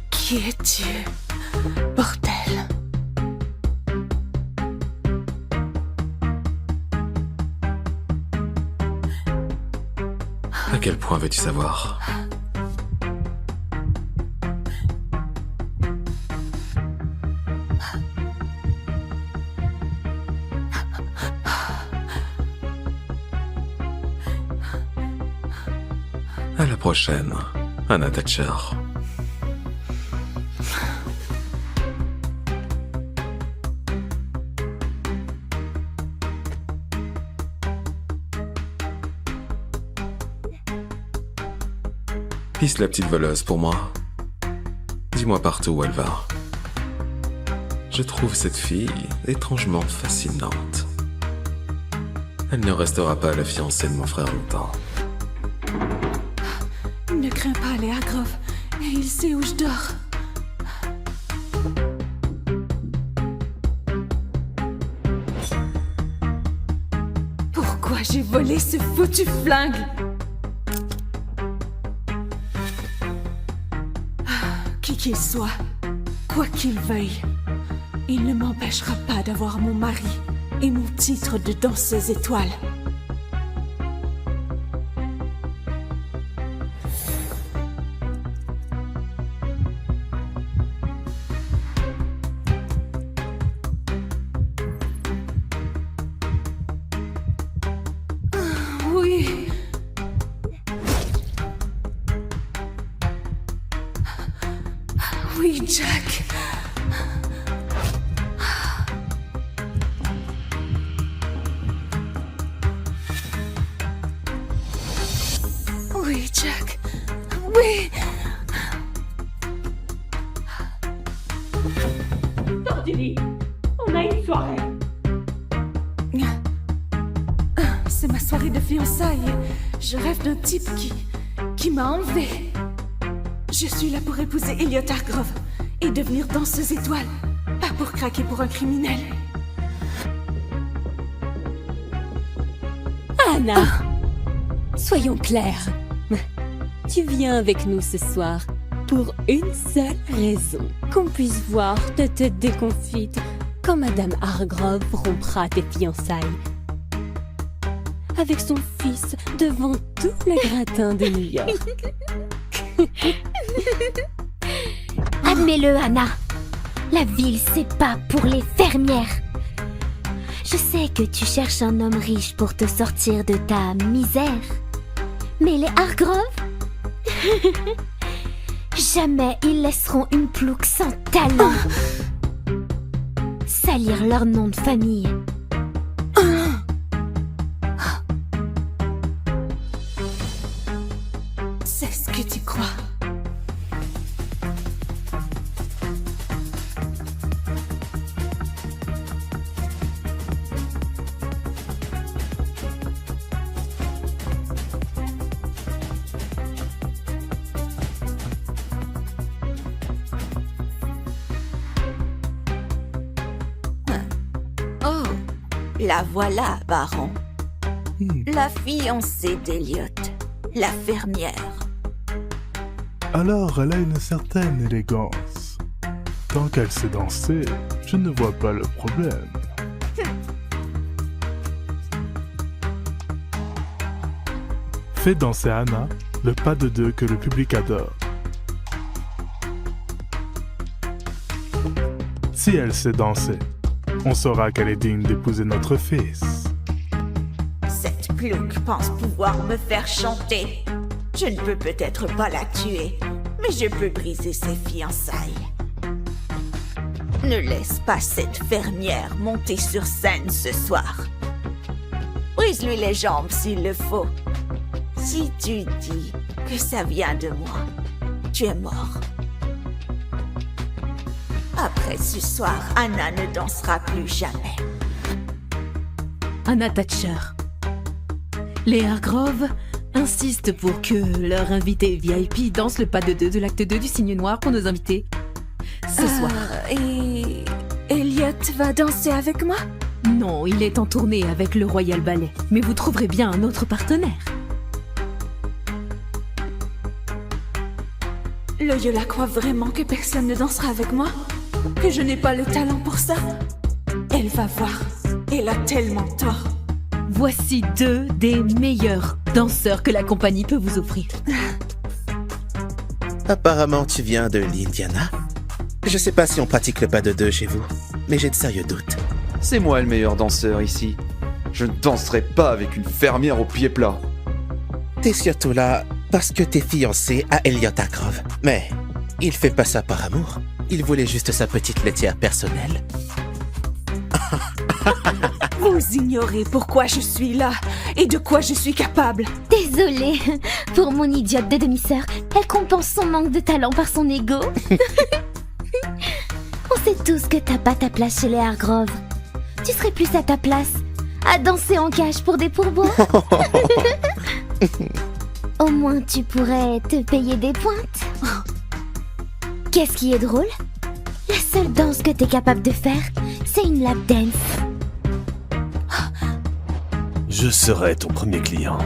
Qui es-tu, bordel? À quel point veux-tu savoir? À la prochaine, Anna Thatcher. Pisse la petite voleuse pour moi. Dis-moi partout où elle va. Je trouve cette fille étrangement fascinante. Elle ne restera pas la fiancée de mon frère longtemps. Ne crains pas les Hargrove. Et il sait où je dors. Pourquoi j'ai volé ce foutu flingue? Qui qu'il soit, quoi qu'il veuille, il ne m'empêchera pas d'avoir mon mari et mon titre de danseuse étoile. Oui. Oui, Jack. Oui, Jack. Oui. Tordili, on a une soirée. C'est ma soirée de fiançailles. Je rêve d'un type qui m'a enlevé. Je suis là pour épouser Elliot Hargrove et devenir danseuse étoile, pas pour craquer pour un criminel. Anna, soyons clairs. Tu viens avec nous ce soir pour une seule raison. Qu'on puisse voir ta tête déconfite quand Madame Hargrove rompra tes fiançailles. Avec son fils devant tout le gratin de New York. Admets-le, Anna. La ville, c'est pas pour les fermières. Je sais que tu cherches un homme riche pour te sortir de ta misère. Mais les Hargrove jamais ils laisseront une plouque sans talent salir leur nom de famille. sais ce que tu crois. Oh, la voilà, baron. La fiancée d'Eliot, la fermière. Alors, elle a une certaine élégance. Tant qu'elle sait danser, je ne vois pas le problème. Fais danser Anna, le pas de deux que le public adore. Si elle sait danser, on saura qu'elle est digne d'épouser notre fils. Cette plouque pense pouvoir me faire chanter. Je ne peux peut-être pas la tuer, mais je peux briser ses fiançailles. Ne laisse pas cette fermière monter sur scène ce soir. Brise-lui les jambes s'il le faut. Si tu dis que ça vient de moi, tu es mort. Après ce soir, Anna ne dansera plus jamais. Anna Thatcher. Les Hargrove insistent pour que leur invité VIP danse le pas de deux de l'acte 2 du Cygne Noir pour nos invités ce soir. Et Elliot va danser avec moi? Non, il est en tournée avec le Royal Ballet, mais vous trouverez bien un autre partenaire. Loyola croit vraiment que personne ne dansera avec moi? Que je n'ai pas le talent pour ça? Elle va voir. Elle a tellement tort. Voici 2 des meilleurs danseurs que la compagnie peut vous offrir. Apparemment, tu viens de l'Indiana. Je sais pas si on pratique le pas de deux chez vous, mais j'ai de sérieux doutes. C'est moi le meilleur danseur ici. Je ne danserai pas avec une fermière au pied plat. T'es surtout là parce que t'es fiancé à Elliot Hargrove. Mais il fait pas ça par amour. Il voulait juste sa petite laitière personnelle. Vous ignorez pourquoi je suis là et de quoi je suis capable. Désolée pour mon idiote de demi-sœur. Elle compense son manque de talent par son ego. On sait tous que t'as pas ta place chez les Hargrove. Tu serais plus à ta place à danser en cage pour des pourboires. Au moins tu pourrais te payer des pointes. Qu'est-ce qui est drôle? La seule danse que t'es capable de faire, c'est une lap dance. Je serai ton premier client.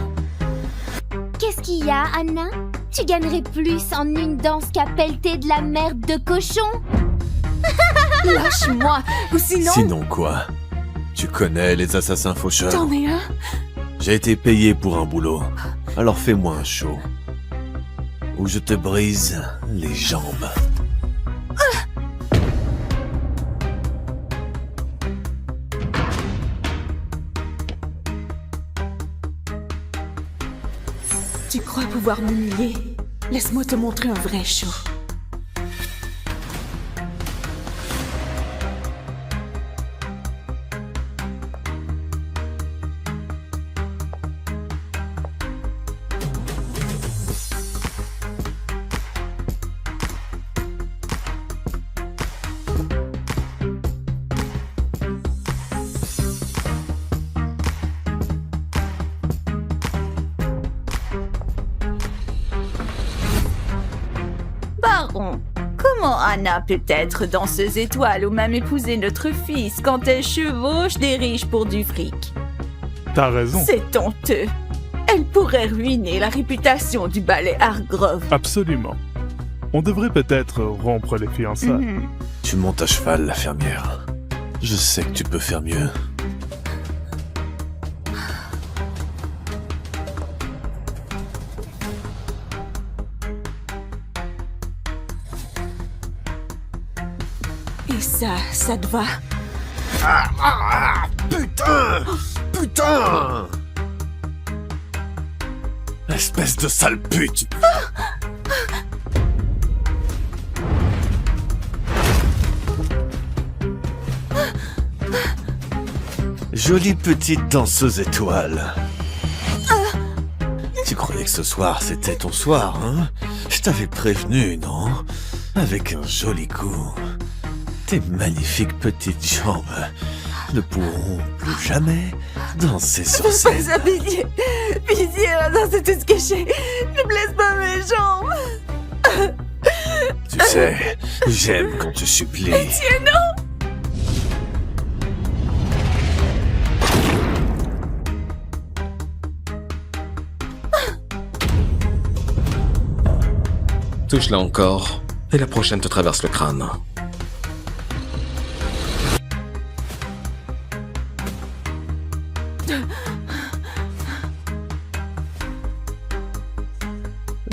Qu'est-ce qu'il y a, Anna? Tu gagnerais plus en une danse qu'à pelleter de la merde de cochon. Lâche-moi, ou sinon... Sinon quoi? Tu connais les assassins faucheurs? T'en es un? J'ai été payé pour un boulot, alors fais-moi un show. Ou je te brise les jambes. Tu crois pouvoir m'humilier? Laisse-moi te montrer un vrai show. Baron, comment Anna peut être danseuse étoile ou même épouser notre fils quand elle chevauche des riches pour du fric? T'as raison. C'est honteux. Elle pourrait ruiner la réputation du ballet Hargrove. Absolument. On devrait peut-être rompre les fiançailles. Tu montes à cheval, la fermière. Je sais que tu peux faire mieux. Et ça te va? Putain! Putain! Espèce de sale pute! Jolie petite danseuse étoile. Tu croyais que ce soir c'était ton soir, hein? Je t'avais prévenu, non? Avec un joli coup. Tes magnifiques petites jambes ne pourront plus jamais danser sur scène. Fais pas ça, pitié. Pitié, non, c'est tout ce que j'ai. Ne blesse pas mes jambes. Tu sais, j'aime quand tu supplies. Pitié, non. Touche-la encore, et la prochaine te traverse le crâne.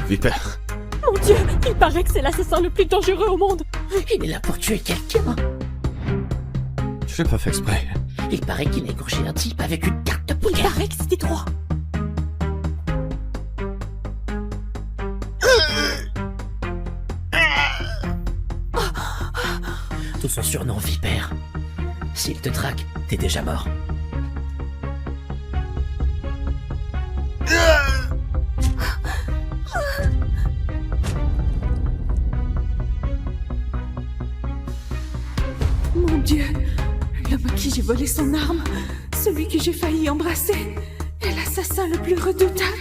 Vipère. Mon Dieu, il paraît que c'est l'assassin le plus dangereux au monde. Il est là pour tuer quelqu'un. Je l'ai pas fait exprès. Il paraît qu'il a égorgé un type avec une carte de poker. Il paraît que c'était toi. Tout son surnom Vipère. S'il te traque, t'es déjà mort. Mon Dieu, l'homme à qui j'ai volé son arme, celui que j'ai failli embrasser, est l'assassin le plus redoutable.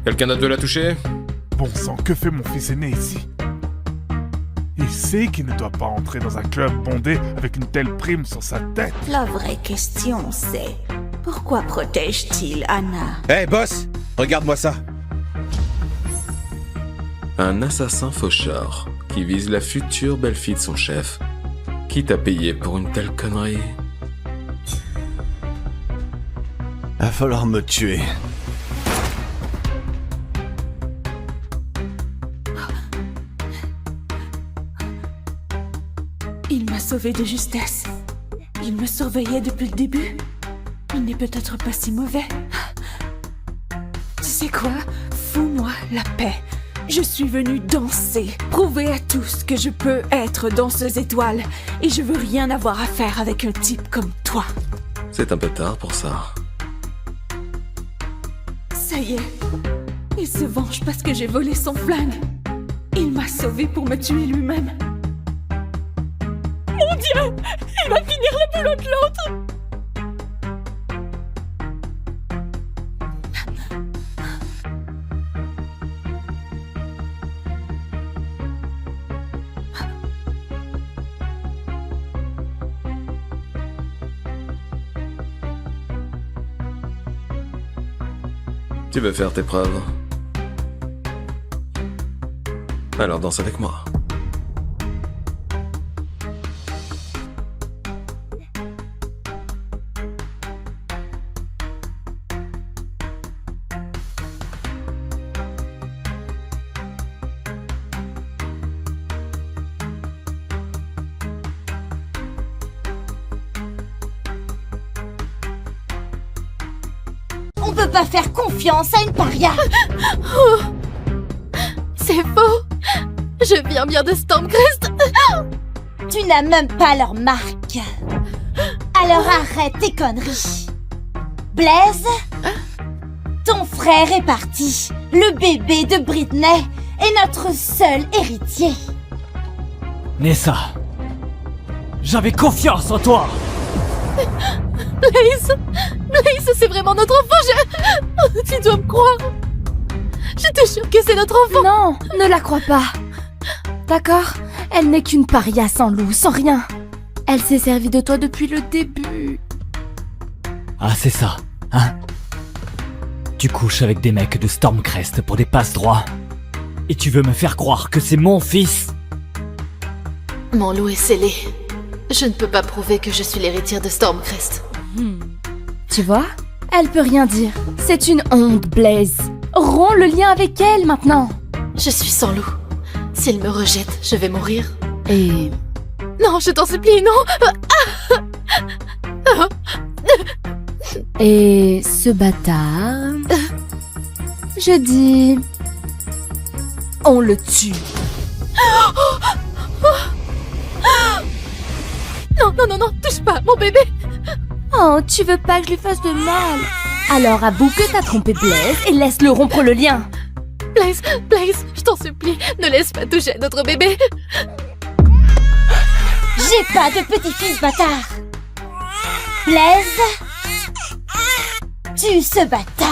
Quelqu'un d'autre l'a touché? Bon sang, que fait mon fils aîné ici? Il sait qu'il ne doit pas entrer dans un club bondé avec une telle prime sur sa tête. La vraie question, c'est pourquoi protège-t-il Anna? Hey boss, regarde-moi ça. Un assassin faucheur qui vise la future belle-fille de son chef. Qui t'a payé pour une telle connerie? Va falloir me tuer. Il m'a sauvé de justesse. Il me surveillait depuis le début. Il n'est peut-être pas si mauvais. Tu sais quoi? Fous-moi la paix. Je suis venue danser, prouver à tous que je peux être danseuse étoile. Et je veux rien avoir à faire avec un type comme toi. C'est un peu tard pour ça. Ça y est. Il se venge parce que j'ai volé son flingue. Il m'a sauvé pour me tuer lui-même. Mon Dieu, il va finir le boulot de l'autre. Tu veux faire tes preuves? Alors danse avec moi. On peut pas faire confiance à une paria. Oh, c'est faux. Je viens bien de Stormcrest. Tu n'as même pas leur marque. Alors arrête tes conneries. Blaise, ton frère est parti. Le bébé de Britney est notre seul héritier. Nessa, j'avais confiance en toi. Blaze, c'est vraiment notre enfant. Tu dois me croire. Je te jure que c'est notre enfant. Non, ne la crois pas. D'accord? Elle n'est qu'une paria sans loup, sans rien. Elle s'est servie de toi depuis le début. Ah, c'est ça, hein? Tu couches avec des mecs de Stormcrest pour des passe-droits. Et tu veux me faire croire que c'est mon fils? Mon loup est scellé. Je ne peux pas prouver que je suis l'héritière de Stormcrest. Tu vois? Elle peut rien dire. C'est une honte, Blaze. Romps le lien avec elle maintenant. Je suis sans loup. S'il me rejette, je vais mourir. Et Non, je t'en supplie, non. Et ce bâtard... Je dis... On le tue. Non, touche pas, mon bébé. Oh, tu veux pas que je lui fasse de mal? Alors avoue que t'as trompé Blaise et laisse-le rompre le lien. Blaise, je t'en supplie, ne laisse pas toucher à notre bébé. J'ai pas de petit-fils bâtard. Blaise, tue ce bâtard.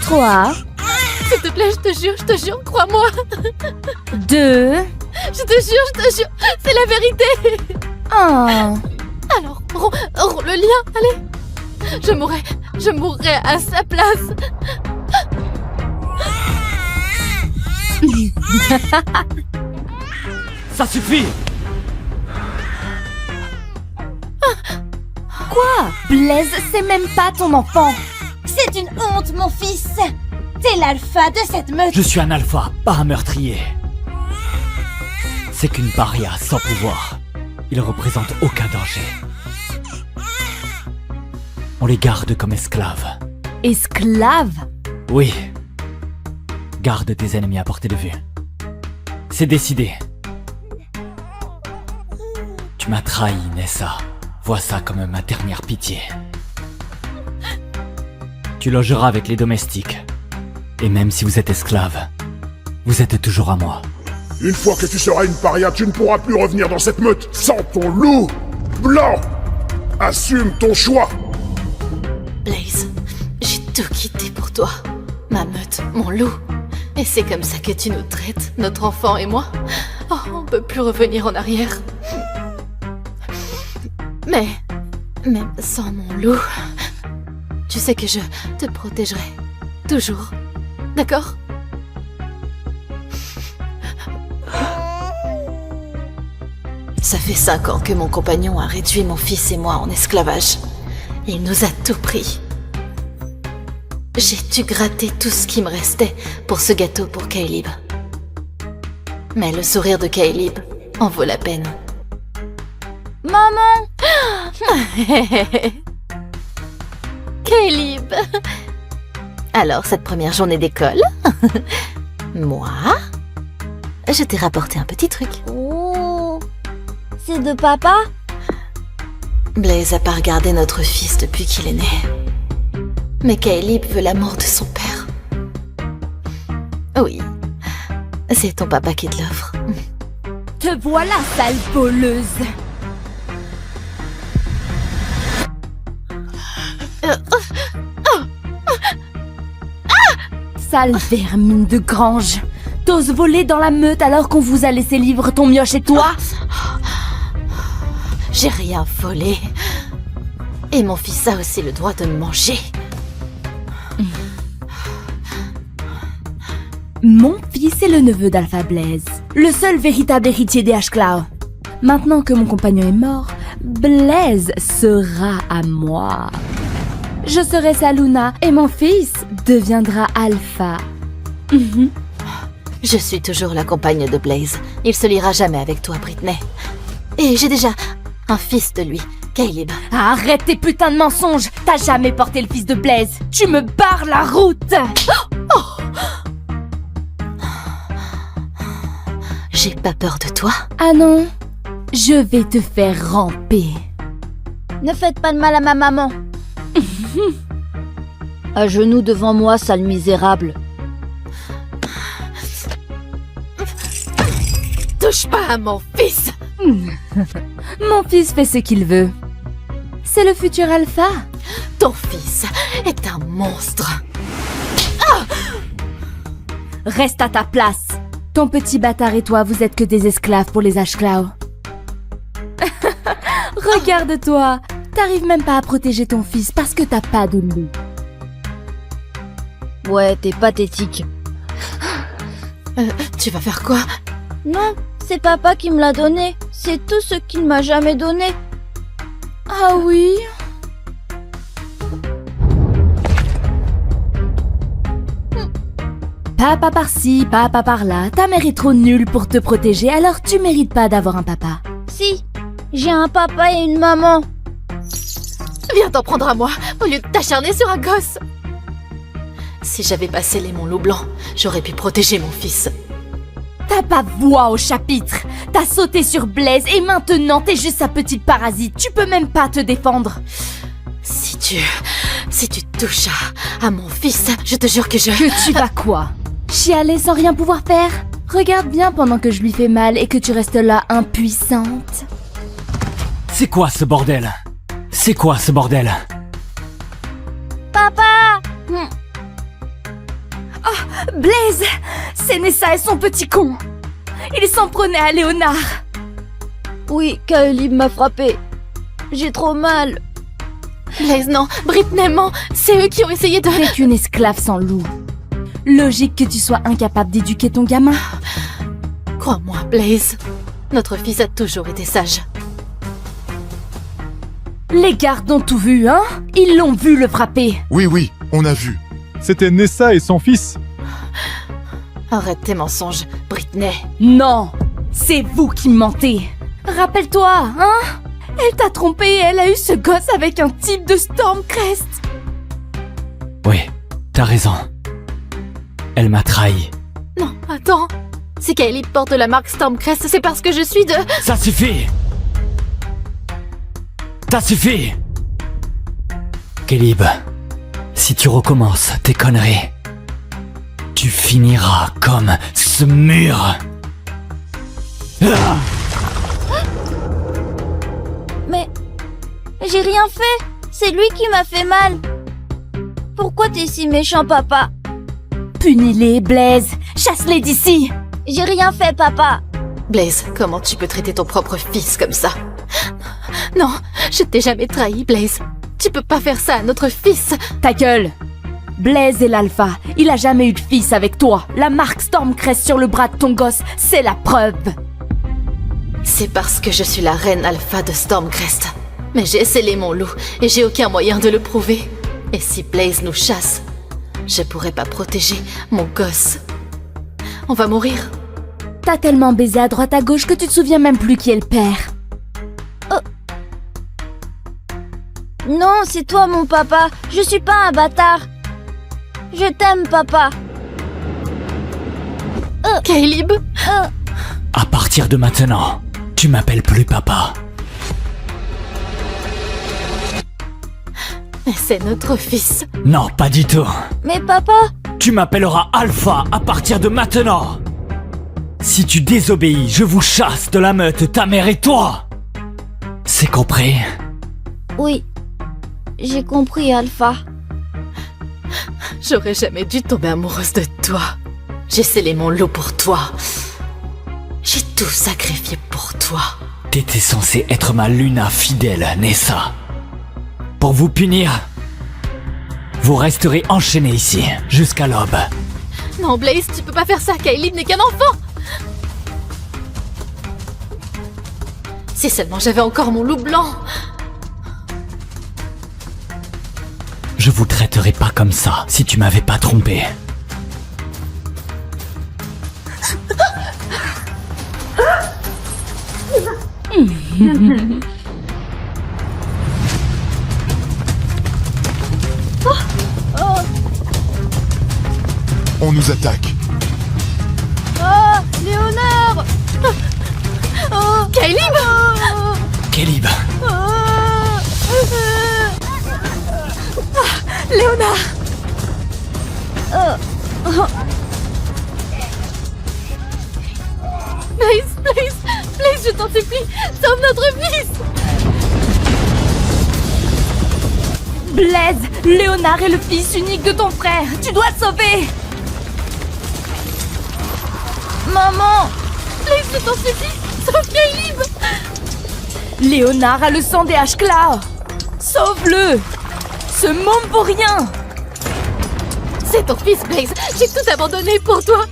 3. S'il te plaît, je te jure, crois-moi. 2. Je te jure, c'est la vérité. Oh. Alors, romps le lien, allez. Je mourrai à sa place. Ça suffit! Quoi? Blaise, c'est même pas ton enfant. C'est une honte, mon fils. T'es l'alpha de cette meute. Je suis un alpha, pas un meurtrier. C'est qu'une paria sans pouvoir. Il représente aucun danger. On les garde comme esclaves. Esclaves? Oui. Garde des ennemis à portée de vue. C'est décidé. Tu m'as trahi, Nessa. Vois ça comme ma dernière pitié. Tu logeras avec les domestiques. Et même si vous êtes esclave, vous êtes toujours à moi. Une fois que tu seras une paria, tu ne pourras plus revenir dans cette meute sans ton loup blanc. Assume ton choix. Blaise, j'ai tout quitté pour toi. Ma meute, mon loup. Et c'est comme ça que tu nous traites, notre enfant et moi. Oh, on peut plus revenir en arrière. Mais sans mon loup, tu sais que je te protégerai. Toujours. D'accord ? Ça fait 5 ans que mon compagnon a réduit mon fils et moi en esclavage. Il nous a tout pris. J'ai dû gratter tout ce qui me restait pour ce gâteau pour Kaelib. Mais le sourire de Kaelib en vaut la peine. Maman! Kaelib! Alors, cette première journée d'école, moi, je t'ai rapporté un petit truc. Oh! C'est de papa? Blaise a pas regardé notre fils depuis qu'il est né. Mais Kaelib veut l'amour de son père. Oui, c'est ton papa qui te l'offre. Te voilà, sale voleuse. Sale vermine de grange. T'oses voler dans la meute alors qu'on vous a laissé livre ton mioche et toi? J'ai rien volé. Et mon fils a aussi le droit de me manger. Mon fils est le neveu d'Alpha Blaise, le seul véritable héritier des Ashclaw. Maintenant que mon compagnon est mort, Blaise sera à moi. Je serai sa Luna et mon fils deviendra Alpha. Je suis toujours la compagne de Blaise. Il se liera jamais avec toi, Britney. Et j'ai déjà un fils de lui, Kaelib. Arrête tes putains de mensonges. T'as jamais porté le fils de Blaise. Tu me barres la route. J'ai pas peur de toi. Ah non, je vais te faire ramper. Ne faites pas de mal à ma maman. À genoux devant moi, sale misérable. Touche pas à mon fils. Mon fils fait ce qu'il veut. C'est le futur Alpha. Ton fils est un monstre. Reste à ta place. Ton petit bâtard et toi, vous êtes que des esclaves pour les Ashclaw. Regarde-toi. T'arrives même pas à protéger ton fils parce que t'as pas de loup. Ouais, t'es pathétique. Tu vas faire quoi? Non, c'est papa qui me l'a donné. C'est tout ce qu'il m'a jamais donné. Ah oui? Papa par-ci, papa par-là, ta mère est trop nulle pour te protéger, alors tu mérites pas d'avoir un papa. Si, j'ai un papa et une maman. Viens t'en prendre à moi, au lieu de t'acharner sur un gosse. Si j'avais pas scellé mon loup blanc, j'aurais pu protéger mon fils. T'as pas voix au chapitre. T'as sauté sur Blaise et maintenant t'es juste sa petite parasite. Tu peux même pas te défendre. Si tu touches à mon fils, je te jure que tu vas quoi? Chialer sans rien pouvoir faire? Regarde bien pendant que je lui fais mal et que tu restes là impuissante. C'est quoi ce bordel? C'est quoi ce bordel? Papa! Oh, Blaise! C'est Nessa et son petit con! Il s'en prenait à Léonard! Oui, Kaelib m'a frappé. J'ai trop mal. Blaise, non, Britney ment. C'est eux qui ont essayé de... T'es qu'une esclave sans loup. Logique que tu sois incapable d'éduquer ton gamin. Crois-moi, Blaise, notre fils a toujours été sage. Les gardes ont tout vu, hein? Ils l'ont vu le frapper. Oui, on a vu. C'était Nessa et son fils. Arrête tes mensonges, Britney. Non, c'est vous qui mentez. Rappelle-toi, hein? Elle t'a trompé et elle a eu ce gosse avec un type de Stormcrest. Oui, t'as raison. Elle m'a trahi. Non, attends. Si Kaelib porte la marque Stormcrest, c'est parce que je suis de... Ça suffit! Ça suffit! Kaelib, si tu recommences tes conneries, tu finiras comme ce mur. Mais j'ai rien fait. C'est lui qui m'a fait mal. Pourquoi t'es si méchant, papa? Punis-les, Blaise. Chasse-les d'ici. J'ai rien fait, papa. Blaise, comment tu peux traiter ton propre fils comme ça? Non, je t'ai jamais trahi, Blaise. Tu peux pas faire ça à notre fils. Ta gueule. Blaise est l'alpha. Il a jamais eu de fils avec toi. La marque Stormcrest sur le bras de ton gosse, c'est la preuve. C'est parce que je suis la reine alpha de Stormcrest. Mais j'ai scellé mon loup et j'ai aucun moyen de le prouver. Et si Blaise nous chasse, je pourrais pas protéger mon gosse. On va mourir. T'as tellement baisé à droite à gauche que tu te souviens même plus qui est le père. Oh. Non, c'est toi mon papa. Je suis pas un bâtard. Je t'aime, papa. Kaelib. À partir de maintenant, tu m'appelles plus papa. C'est notre fils. Non, pas du tout. Mais papa... Tu m'appelleras Alpha à partir de maintenant. Si tu désobéis, je vous chasse de la meute, ta mère et toi. C'est compris? Oui, j'ai compris, Alpha. J'aurais jamais dû tomber amoureuse de toi. J'ai scellé mon loup pour toi. J'ai tout sacrifié pour toi. T'étais censée être ma Luna fidèle, Nessa. Pour vous punir, vous resterez enchaînés ici, jusqu'à l'aube. Non, Blaise, tu peux pas faire ça, Kaelib n'est qu'un enfant. Si seulement j'avais encore mon loup blanc. Je vous traiterais pas comme ça, si tu m'avais pas trompé. On nous attaque. Oh, Léonard. Oh, Kaelib. Kaelib. Léonard. Blaise, je t'en supplie, sauve notre fils. Blaise, Léonard est le fils unique de ton frère. Tu dois le sauver. Maman. Blaise, je t'en supplie, sauve Kaelib. Léonard a le sang des H-Claw. Sauve-le. Ce môme pour rien. C'est ton fils, Blaise. J'ai tout abandonné pour toi.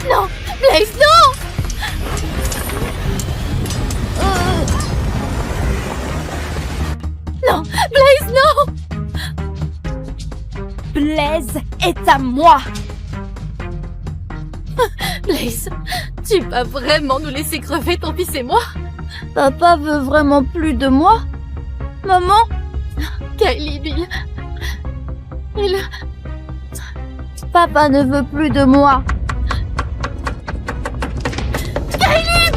Non, Blaise, non. Blaze est à moi. Blaze, tu vas vraiment nous laisser crever ton fils et moi? Papa veut vraiment plus de moi? Maman? Kylie, lui... Il... Papa ne veut plus de moi. Kylie!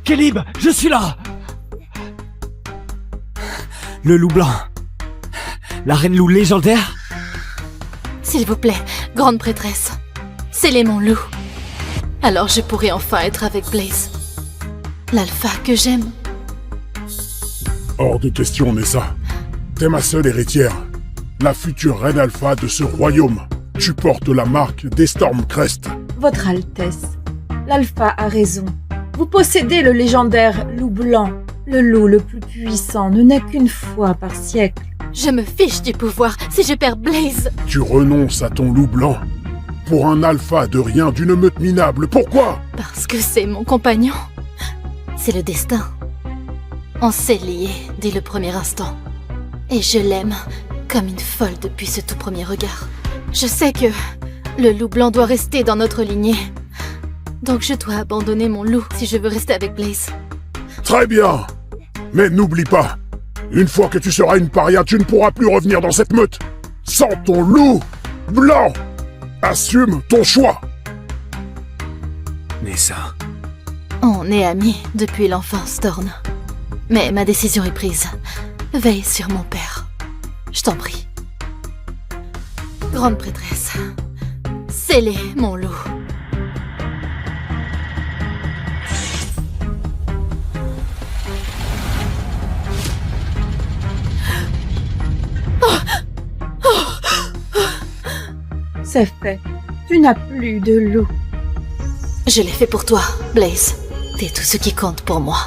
Caleb, je suis là. Le loup blanc. La reine loup légendaire. S'il vous plaît, grande prêtresse, scellez mon loup. Alors je pourrai enfin être avec Blaze. L'alpha que j'aime. Hors de question, Nessa. T'es ma seule héritière. La future reine alpha de ce royaume. Tu portes la marque des Stormcrest. Votre Altesse, l'Alpha a raison. Vous possédez le légendaire loup blanc. Le loup le plus puissant ne naît qu'une fois par siècle. Je me fiche du pouvoir si je perds Blaze. Tu renonces à ton loup blanc. Pour un alpha de rien, d'une meute minable. Pourquoi? Parce que c'est mon compagnon. C'est le destin. On s'est liés dès le premier instant. Et je l'aime comme une folle depuis ce tout premier regard. Je sais que le loup blanc doit rester dans notre lignée. Donc je dois abandonner mon loup si je veux rester avec Blaze. Très bien. Mais n'oublie pas, une fois que tu seras une paria, tu ne pourras plus revenir dans cette meute. Sans ton loup blanc. Assume ton choix. Nessa. On est amis depuis l'enfance, Thorn. Mais ma décision est prise. Veille sur mon père. Je t'en prie. Grande prêtresse, scellez mon loup. C'est fait. Tu n'as plus de loup. Je l'ai fait pour toi, Blaze. T'es tout ce qui compte pour moi.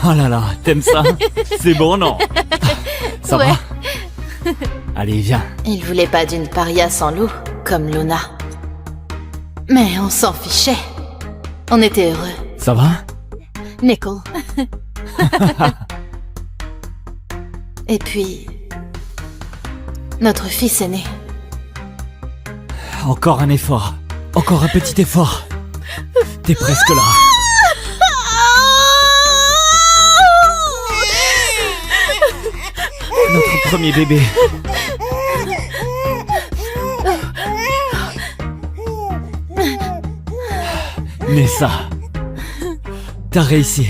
Oh là là, t'aimes ça? C'est bon, non? Ça ouais. va? Allez, viens. Il voulait pas d'une paria sans loup, comme Luna. Mais on s'en fichait. On était heureux. Ça va? Nickel. Et puis... notre fils est né. Encore un effort. Encore un petit effort. T'es presque là. Notre premier bébé. Nessa. T'as réussi.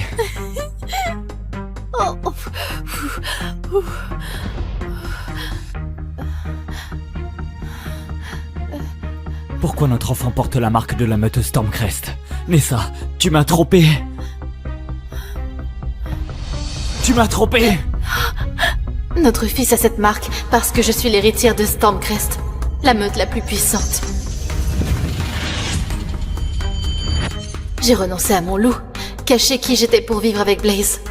Pourquoi notre enfant porte la marque de la meute Stormcrest? Nessa, tu m'as trompé. Tu m'as trompé. Notre fils a cette marque parce que je suis l'héritière de Stormcrest, la meute la plus puissante. J'ai renoncé à mon loup, caché qui j'étais pour vivre avec Blaze.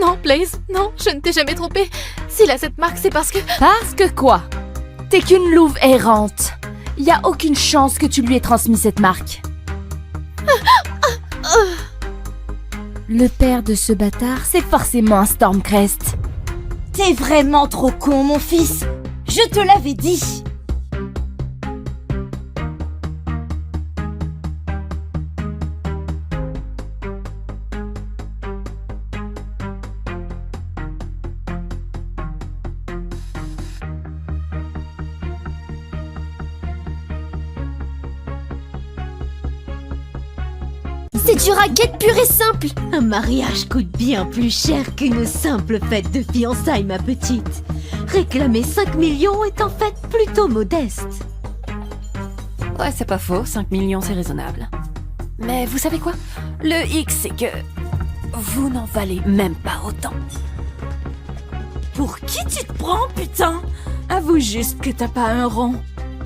Non, Blaze, non, je ne t'ai jamais trompé. S'il a cette marque, c'est parce que... Parce que quoi? T'es qu'une louve errante. Y a aucune chance que tu lui aies transmis cette marque. Le père de ce bâtard, c'est forcément un Stormcrest. T'es vraiment trop con, mon fils. Je te l'avais dit. C'est du racket pur et simple. Un mariage coûte bien plus cher qu'une simple fête de fiançailles, ma petite. Réclamer 5 millions est en fait plutôt modeste. Ouais, c'est pas faux, 5 millions c'est raisonnable. Mais vous savez quoi? Le X, c'est que... vous n'en valez même pas autant. Pour qui tu te prends, putain? Avoue juste que t'as pas un rond.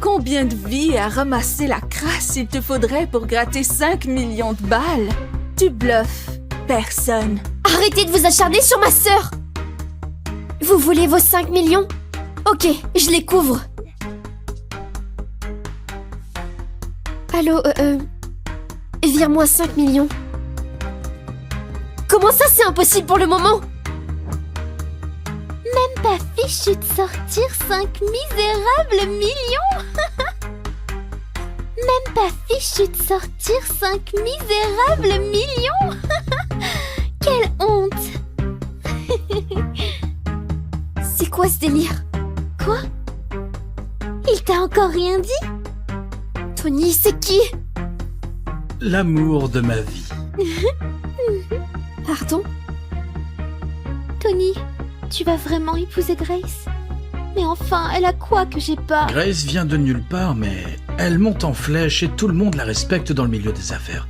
Combien de vies à ramasser la crasse il te faudrait pour gratter 5 millions de balles? Tu bluffes. Personne. Arrêtez de vous acharner sur ma sœur. Vous voulez vos 5 millions? Ok, je les couvre. Allô, vire-moi 5 millions. Comment ça, c'est impossible pour le moment? Même pas fichu de sortir 5 misérables millions. Même pas fichu de sortir 5 misérables millions. Quelle honte. C'est quoi ce délire? Quoi? Il t'a encore rien dit? Tony, c'est qui? L'amour de ma vie. Pardon? Tony, tu vas vraiment épouser Grace? Mais enfin, elle a quoi que j'ai pas? Grace vient de nulle part, mais elle monte en flèche et tout le monde la respecte dans le milieu des affaires.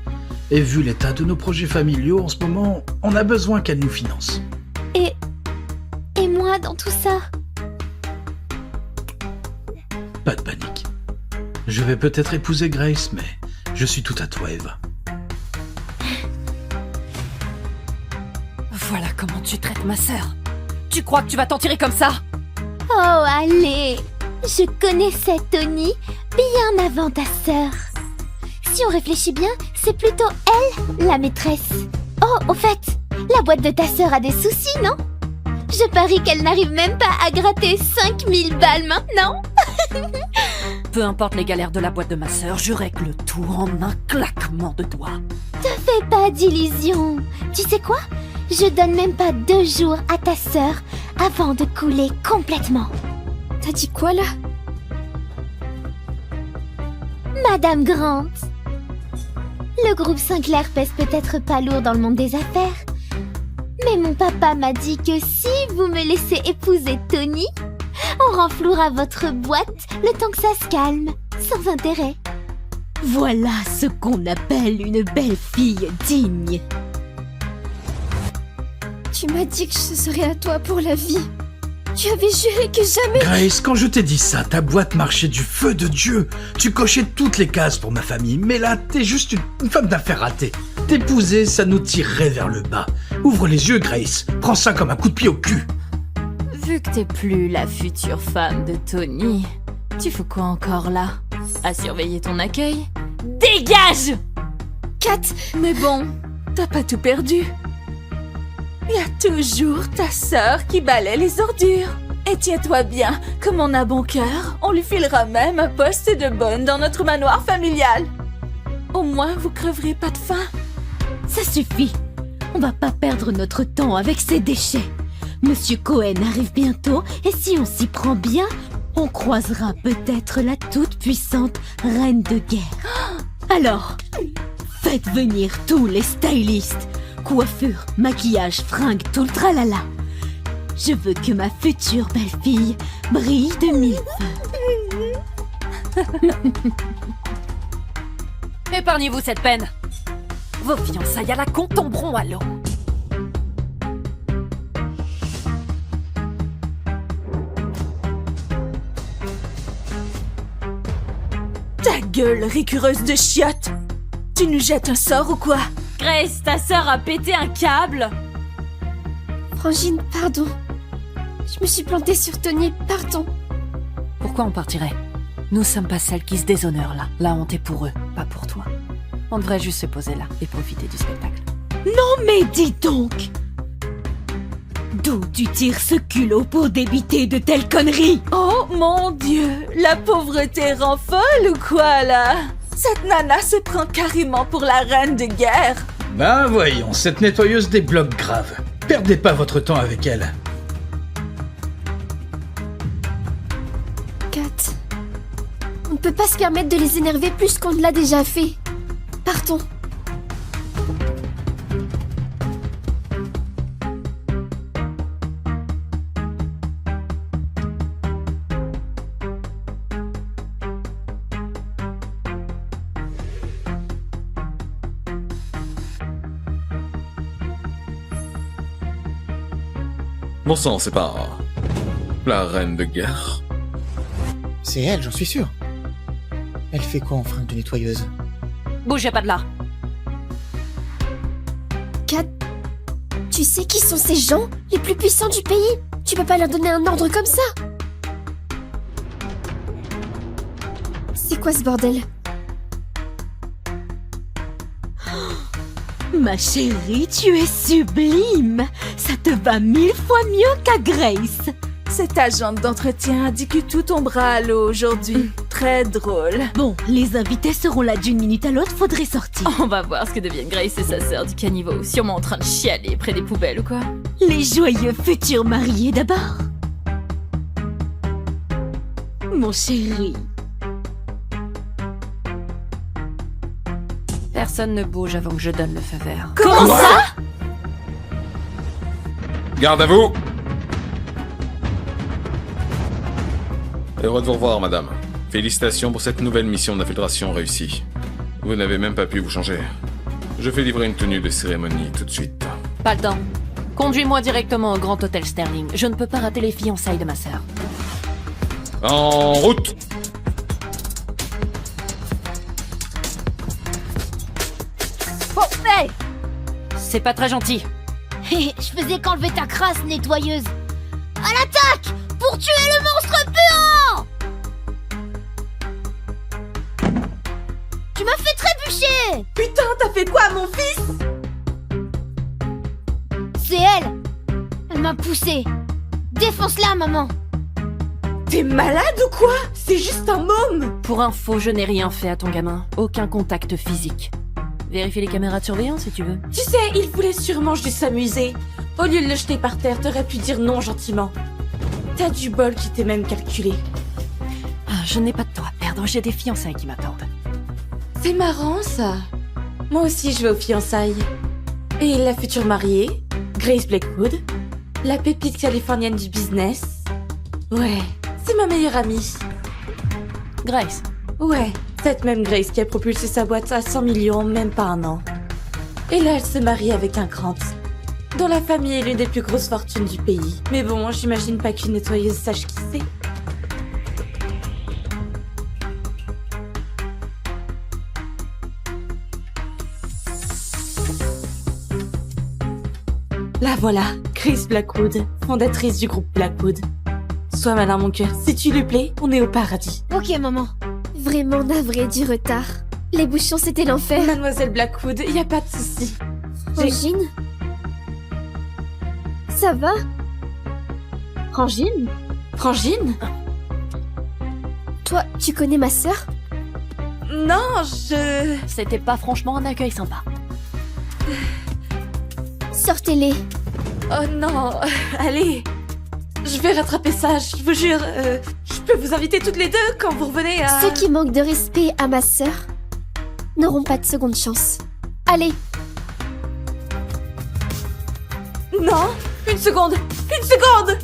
Et vu l'état de nos projets familiaux en ce moment, on a besoin qu'elle nous finance. Et moi dans tout ça? Pas de panique. Je vais peut-être épouser Grace, mais je suis tout à toi, Eva. Voilà comment tu traites ma sœur. Tu crois que tu vas t'en tirer comme ça? Oh, allez! Je connaissais Tony bien avant ta sœur. Si on réfléchit bien, c'est plutôt elle, la maîtresse. Oh, au fait, la boîte de ta sœur a des soucis, non? Je parie qu'elle n'arrive même pas à gratter 5000 balles maintenant. Peu importe les galères de la boîte de ma sœur, je règle le tout en un claquement de doigts. Te fais pas d'illusions. Tu sais quoi? Je donne même pas 2 jours à ta sœur avant de couler complètement. T'as dit quoi là? Madame Grant. Le groupe Sinclair pèse peut-être pas lourd dans le monde des affaires. Mais mon papa m'a dit que si vous me laissez épouser Tony, on renflouera votre boîte le temps que ça se calme, sans intérêt. Voilà ce qu'on appelle une belle fille digne. Tu m'as dit que je serais à toi pour la vie. Tu avais juré que jamais... Grace, quand je t'ai dit ça, ta boîte marchait du feu de Dieu. Tu cochais toutes les cases pour ma famille, mais là, t'es juste une femme d'affaires ratée. T'épouser, ça nous tirerait vers le bas. Ouvre les yeux, Grace. Prends ça comme un coup de pied au cul. Vu que t'es plus la future femme de Tony, tu fais quoi encore là? À surveiller ton accueil? Dégage! Kat, mais bon, t'as pas tout perdu. Il y a toujours ta sœur qui balaie les ordures. Et tiens-toi bien, comme on a bon cœur, on lui filera même un poste de bonne dans notre manoir familial. Au moins, vous creverez pas de faim. Ça suffit. On va pas perdre notre temps avec ces déchets. Monsieur Cohen arrive bientôt et si on s'y prend bien, on croisera peut-être la toute-puissante reine de guerre. Alors, faites venir tous les stylistes. Coiffure, maquillage, fringues, tout le tralala. Je veux que ma future belle-fille brille de 1000 feux. Épargnez-vous cette peine. Vos fiançailles à la con tomberont à l'eau. Ta gueule, récureuse de chiottes. Tu nous jettes un sort ou quoi? Grace, ta sœur a pété un câble. Frangine, pardon. Je me suis plantée sur Tony, pardon. Pourquoi on partirait? Nous sommes pas celles qui se déshonorent là. La honte est pour eux, pas pour toi. On devrait juste se poser là et profiter du spectacle. Non mais dis donc! D'où tu tires ce culot pour débiter de telles conneries? Oh mon Dieu, la pauvreté rend folle ou quoi là? Cette nana se prend carrément pour la reine de guerre. Ben voyons, cette nettoyeuse débloque grave. Perdez pas votre temps avec elle. Kat, on ne peut pas se permettre de les énerver plus qu'on ne l'a déjà fait. Partons. Bon sang, c'est pas la reine de guerre. C'est elle, j'en suis sûr. Elle fait quoi en fringue de nettoyeuse? Bougez pas de là. Kat, tu sais qui sont ces gens les plus puissants du pays? Tu peux pas leur donner un ordre comme ça? C'est quoi ce bordel? Ma chérie, tu es sublime. Ça te va 1000 fois mieux qu'à Grace. Cette agente d'entretien a dit que tout tombera à l'eau aujourd'hui. Très drôle. Bon, les invités seront là d'une minute à l'autre, faudrait sortir. On va voir ce que deviennent Grace et sa sœur du caniveau, sûrement en train de chialer près des poubelles ou quoi. Les joyeux futurs mariés d'abord. Mon chéri. Personne ne bouge avant que je donne le feu vert. Comment ça? Garde à vous! Heureux de vous revoir, madame. Félicitations pour cette nouvelle mission d'infiltration réussie. Vous n'avez même pas pu vous changer. Je fais livrer une tenue de cérémonie tout de suite. Pas le temps. Conduis-moi directement au Grand Hôtel Sterling. Je ne peux pas rater les fiançailles de ma sœur. En route! Oh, hey! C'est pas très gentil. Je faisais qu'enlever ta crasse, nettoyeuse. À l'attaque! Pour tuer le monstre puant! Tu m'as fait trébucher! Putain, t'as fait quoi à mon fils? C'est elle! Elle m'a poussé. Défonce-la, maman! T'es malade ou quoi? C'est juste un môme! Pour info, je n'ai rien fait à ton gamin. Aucun contact physique. Vérifie les caméras de surveillance si tu veux. Tu sais, il voulait sûrement juste s'amuser. Au lieu de le jeter par terre, t'aurais pu dire non gentiment. T'as du bol qui t'est même calculé. Ah, je n'ai pas de temps à perdre, j'ai des fiançailles qui m'attendent. C'est marrant ça. Moi aussi je vais aux fiançailles. Et la future mariée, Grace Blackwood, la pépite californienne du business. Ouais, c'est ma meilleure amie. Grace? Ouais, cette même Grace qui a propulsé sa boîte à 100 millions en même pas un an. Et là elle se marie avec un Grant, dont la famille est l'une des plus grosses fortunes du pays. Mais bon, j'imagine pas qu'une nettoyeuse sache qui c'est. La voilà, Grace Blackwood, fondatrice du groupe Blackwood. Sois malin mon cœur, si tu lui plais, on est au paradis. Ok, maman. Vraiment navré du retard. Les bouchons, c'était l'enfer. Mademoiselle Blackwood, y a pas de souci. Frangine? Ça va? Frangine? Frangine? Toi, tu connais ma sœur? Non, C'était pas franchement un accueil sympa. Sortez-les. Oh non, allez. Je vais rattraper ça, je vous jure. Je peux vous inviter toutes les deux quand vous revenez à... Ceux qui manquent de respect à ma sœur n'auront pas de seconde chance. Allez. Non, une seconde. Une seconde.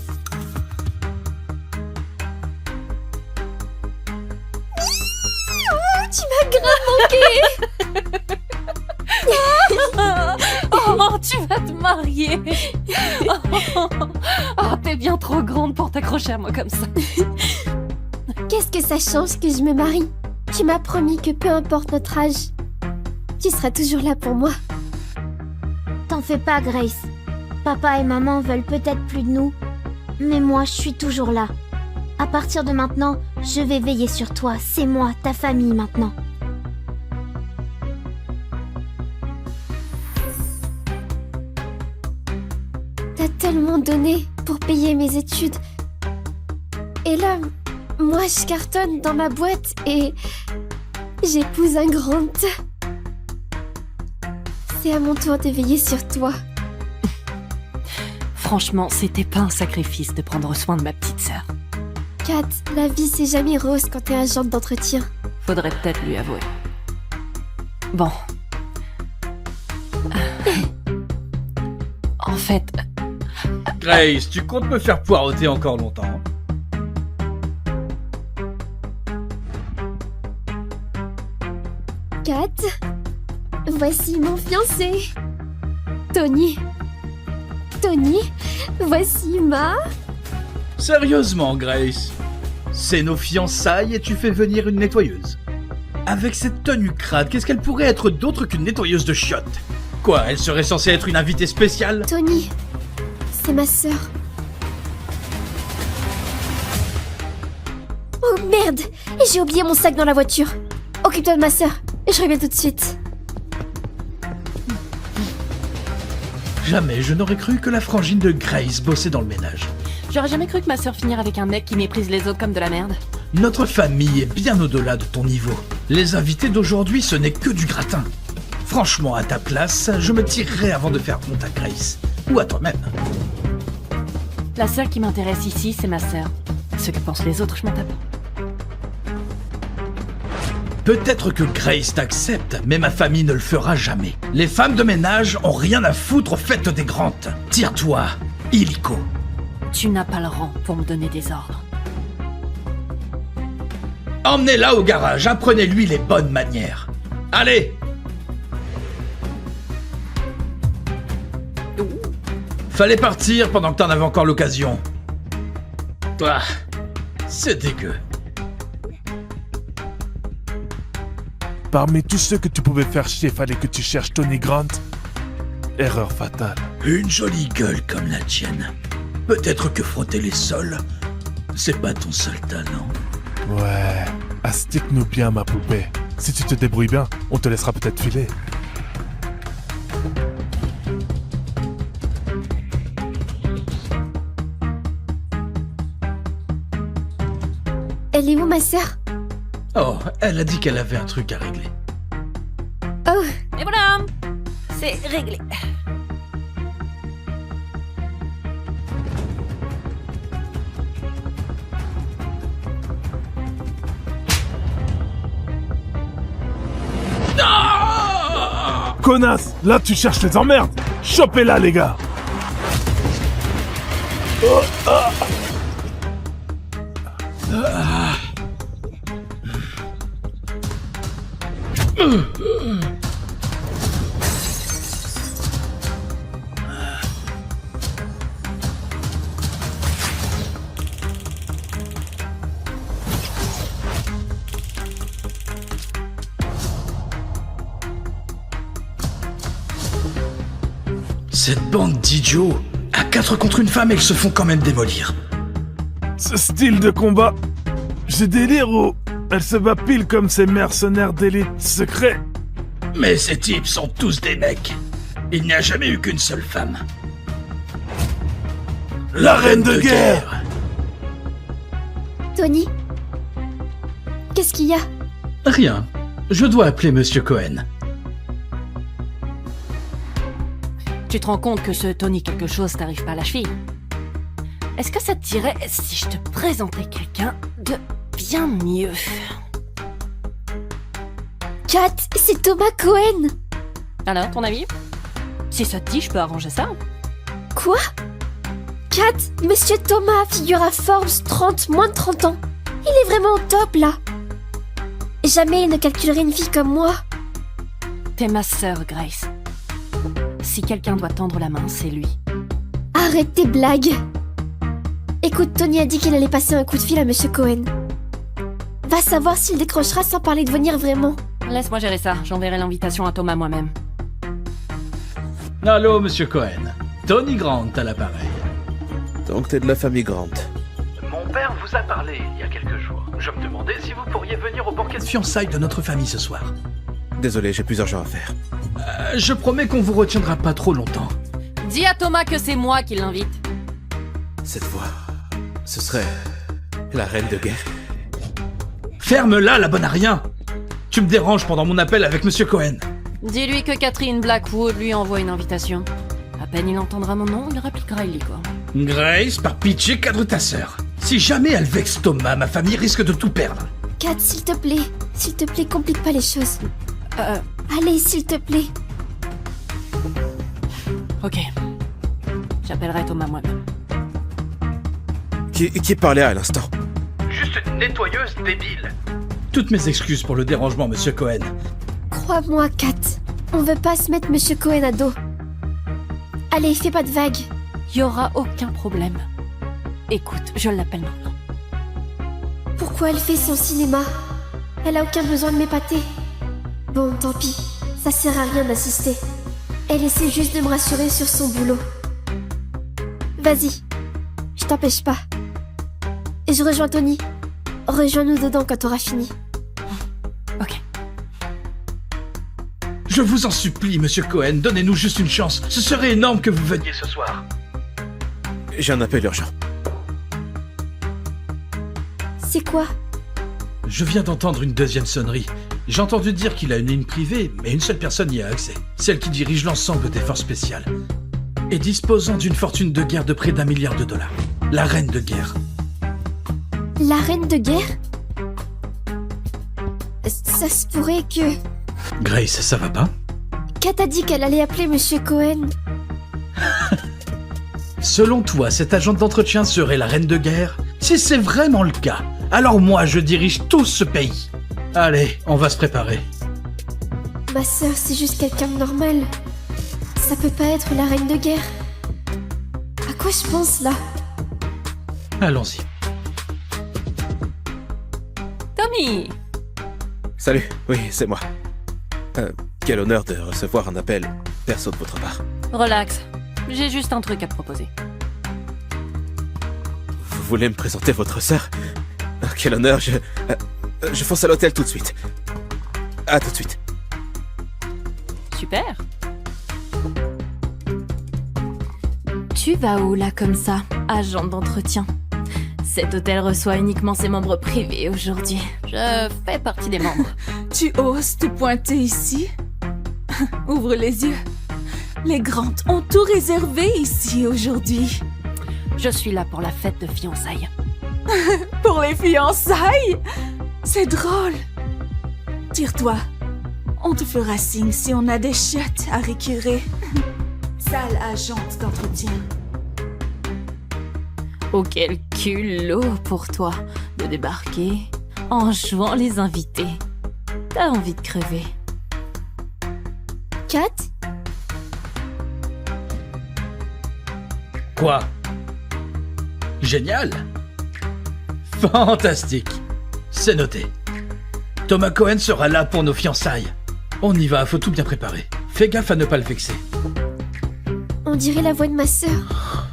Tu m'as grave manqué. Oh, tu vas te marier. Oh, t'es bien trop grande pour t'accrocher à moi comme ça. Qu'est-ce que ça change que je me marie? Tu m'as promis que peu importe notre âge, tu seras toujours là pour moi. T'en fais pas, Grace. Papa et maman veulent peut-être plus de nous, mais moi, je suis toujours là. À partir de maintenant, je vais veiller sur toi. C'est moi, ta famille maintenant. T'as tellement donné pour payer mes études. Et là, moi je cartonne dans ma boîte et j'épouse un grand. C'est à mon tour de veiller sur toi. Franchement, c'était pas un sacrifice de prendre soin de ma petite sœur. Kat, la vie c'est jamais rose quand t'es agente d'entretien. Faudrait peut-être lui avouer. Bon. En fait... Grace, tu comptes me faire poireauter encore longtemps? Kat, voici mon fiancé. Tony. Tony, voici ma... Sérieusement, Grace, c'est nos fiançailles et tu fais venir une nettoyeuse. Avec cette tenue crade, qu'est-ce qu'elle pourrait être d'autre qu'une nettoyeuse de chiottes? Quoi, elle serait censée être une invitée spéciale? Tony, c'est ma sœur. Oh merde! J'ai oublié mon sac dans la voiture. Occupe-toi de ma sœur, je reviens tout de suite. Jamais je n'aurais cru que la frangine de Grace bossait dans le ménage. J'aurais jamais cru que ma sœur finirait avec un mec qui méprise les autres comme de la merde. Notre famille est bien au-delà de ton niveau. Les invités d'aujourd'hui, ce n'est que du gratin. Franchement, à ta place, je me tirerais avant de faire honte à Grace. Ou à toi-même. La seule qui m'intéresse ici, c'est ma sœur. Ce que pensent les autres, je m'en tape. Peut-être que Grace t'accepte, mais ma famille ne le fera jamais. Les femmes de ménage ont rien à foutre aux fêtes des grandes. Tire-toi, illico. Tu n'as pas le rang pour me donner des ordres. Emmenez-la au garage, apprenez-lui les bonnes manières. Allez! Fallait partir pendant que t'en avais encore l'occasion. Ah, c'est dégueu. Parmi tous ceux que tu pouvais faire chier, fallait que tu cherches Tony Grant. Erreur fatale. Une jolie gueule comme la tienne. Peut-être que frotter les sols, c'est pas ton seul talent. Ouais, astique-nous bien, ma poupée. Si tu te débrouilles bien, on te laissera peut-être filer. Elle est où, ma sœur? Oh, elle a dit qu'elle avait un truc à régler. Oh. Et voilà, c'est réglé. Connasse, là tu cherches les emmerdes. Chopez-la, les gars. Oh, ah. Cette bande d'idiots, à 4 contre une femme, ils se font quand même démolir. Ce style de combat, j'ai délire ou elle se bat pile comme ces mercenaires d'élite secrets. Mais ces types sont tous des mecs. Il n'y a jamais eu qu'une seule femme. La reine de guerre. Tony? Qu'est-ce qu'il y a? Rien. Je dois appeler Monsieur Cohen. Tu te rends compte que ce Tony quelque chose t'arrive pas à la cheville? Est-ce que ça te dirait si je te présentais quelqu'un de bien mieux? Kat, c'est Thomas Cohen! Alors, ton avis? Si ça te dit, je peux arranger ça. Quoi? Kat, Monsieur Thomas figure à Forbes 30, moins de 30 ans. Il est vraiment au top, là. Jamais il ne calculerait une fille comme moi. T'es ma sœur, Grace. Si quelqu'un doit tendre la main, c'est lui. Arrête tes blagues. Écoute, Tony a dit qu'il allait passer un coup de fil à Monsieur Cohen. Va savoir s'il décrochera sans parler de venir vraiment. Laisse-moi gérer ça, j'enverrai l'invitation à Thomas moi-même. Allô, Monsieur Cohen. Tony Grant à l'appareil. Donc t'es de la famille Grant. Mon père vous a parlé il y a quelques jours. Je me demandais si vous pourriez venir au banquet de fiançailles de notre famille ce soir. Désolé, j'ai plusieurs gens à faire. Je promets qu'on vous retiendra pas trop longtemps. Dis à Thomas que c'est moi qui l'invite. Cette fois, ce serait la reine de guerre. Ferme-la, la bonne à rien. Tu me déranges pendant mon appel avec Monsieur Cohen. Dis-lui que Catherine Blackwood lui envoie une invitation. À peine il entendra mon nom, il répliquera illico. Grace, par pitié, cadre ta sœur. Si jamais elle vexe Thomas, ma famille risque de tout perdre. Kat, s'il te plaît, complique pas les choses. Allez, s'il te plaît. Ok. J'appellerai Thomas moi-même. Qui parlait à l'instant? Juste une nettoyeuse débile. Toutes mes excuses pour le dérangement, Monsieur Cohen. Crois-moi, Kat. On veut pas se mettre Monsieur Cohen à dos. Allez, fais pas de vagues. Y aura aucun problème. Écoute, je l'appelle maintenant. Pourquoi elle fait son cinéma? Elle a aucun besoin de m'épater. Bon, tant pis. Ça sert à rien d'assister. Elle essaie juste de me rassurer sur son boulot. Vas-y. Je t'empêche pas. Et je rejoins Tony. Rejoins-nous dedans quand t'auras fini. Ok. Je vous en supplie, monsieur Cohen, donnez-nous juste une chance. Ce serait énorme que vous veniez ce soir. J'ai un appel urgent. C'est quoi? Je viens d'entendre une deuxième sonnerie. J'ai entendu dire qu'il a une ligne privée, mais une seule personne y a accès. Celle qui dirige l'ensemble des forces spéciales. Et disposant d'une fortune de guerre de près d'1 milliard de dollars. La reine de guerre. La reine de guerre? Ça se pourrait que... Grace, ça va pas? Kat a dit qu'elle allait appeler monsieur Cohen. Selon toi, cette agente d'entretien serait la reine de guerre? Si c'est vraiment le cas, alors moi je dirige tout ce pays. Allez, on va se préparer. Ma sœur, c'est juste quelqu'un de normal. Ça peut pas être la reine de guerre. À quoi je pense là? Allons-y. Tommy! Salut, oui, c'est moi. Quel honneur de recevoir un appel perso de votre part. Relax, j'ai juste un truc à te proposer. Vous voulez me présenter votre sœur? Quel honneur, je fonce à l'hôtel tout de suite. À tout de suite. Super. Tu vas où là comme ça, agent d'entretien? Cet hôtel reçoit uniquement ses membres privés aujourd'hui. Je fais partie des membres. Tu oses te pointer ici? Ouvre les yeux. Les grandes ont tout réservé ici aujourd'hui. Je suis là pour la fête de fiançailles. Pour les fiançailles? C'est drôle. Tire-toi. On te fera signe si on a des chiottes à récurer. Sale agente d'entretien. Oh, quel culot pour toi de débarquer en jouant les invités. T'as envie de crever. Kat? Quoi? Génial! Fantastique! C'est noté. Thomas Cohen sera là pour nos fiançailles. On y va, faut tout bien préparer. Fais gaffe à ne pas le vexer. On dirait la voix de ma sœur.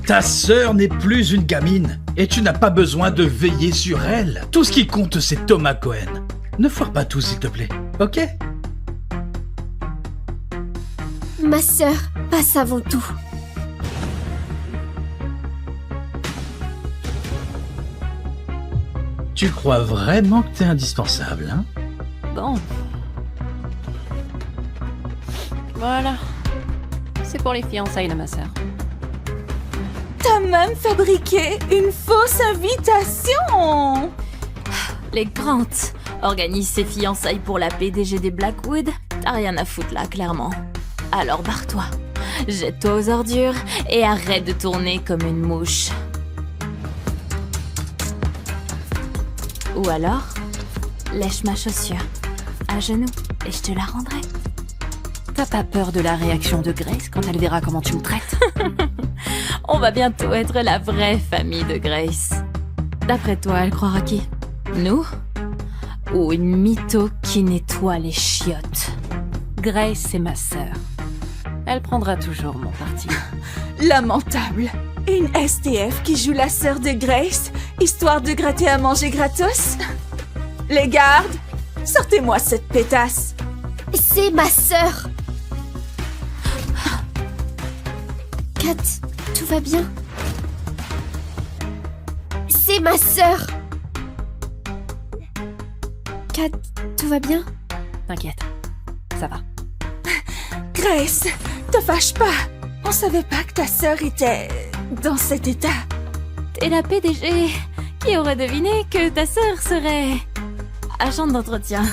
Ta sœur n'est plus une gamine, et tu n'as pas besoin de veiller sur elle. Tout ce qui compte, c'est Thomas Cohen. Ne foire pas tout, s'il te plaît, ok? Ma sœur passe avant tout. Tu crois vraiment que t'es indispensable, hein? Bon. Voilà. C'est pour les fiançailles de ma sœur. T'as même fabriqué une fausse invitation! Les Grant organisent ses fiançailles pour la PDG des Blackwood. T'as rien à foutre là, clairement. Alors barre-toi, jette-toi aux ordures et arrête de tourner comme une mouche. Ou alors, lèche ma chaussure, à genoux, et je te la rendrai. T'as pas peur de la réaction de Grace quand elle verra comment tu me traites? On va bientôt être la vraie famille de Grace. D'après toi, elle croira qui? Nous? Ou une mytho qui nettoie les chiottes? Grace, c'est ma sœur. Elle prendra toujours mon parti. Lamentable. Une STF qui joue la sœur de Grace, histoire de gratter à manger gratos? Les gardes, sortez-moi cette pétasse. C'est ma sœur. Kat, tout va bien? C'est ma sœur. Kat, tout va bien? T'inquiète, ça va. Grace, te fâche pas. On savait pas que ta sœur était dans cet état. T'es la PDG. Qui aurait deviné que ta sœur serait agente d'entretien?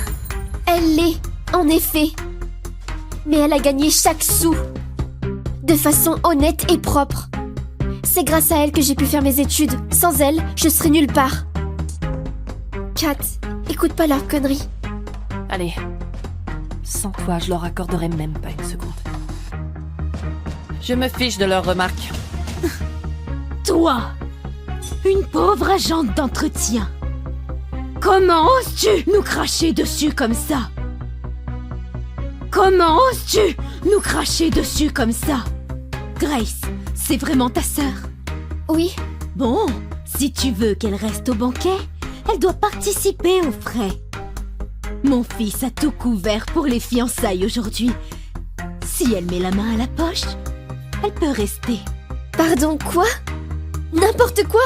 Elle l'est, en effet. Mais elle a gagné chaque sou. De façon honnête et propre. C'est grâce à elle que j'ai pu faire mes études. Sans elle, je serais nulle part. Kat, écoute pas leurs conneries. Allez. Sans toi, je leur accorderai même pas une seconde. Je me fiche de leurs remarques. Toi, une pauvre agente d'entretien. Comment oses-tu nous cracher dessus comme ça? Comment oses-tu nous cracher dessus comme ça? Grace, c'est vraiment ta sœur? Oui. Bon, si tu veux qu'elle reste au banquet, elle doit participer aux frais. Mon fils a tout couvert pour les fiançailles aujourd'hui. Si elle met la main à la poche, elle peut rester. Pardon, quoi? N'importe quoi?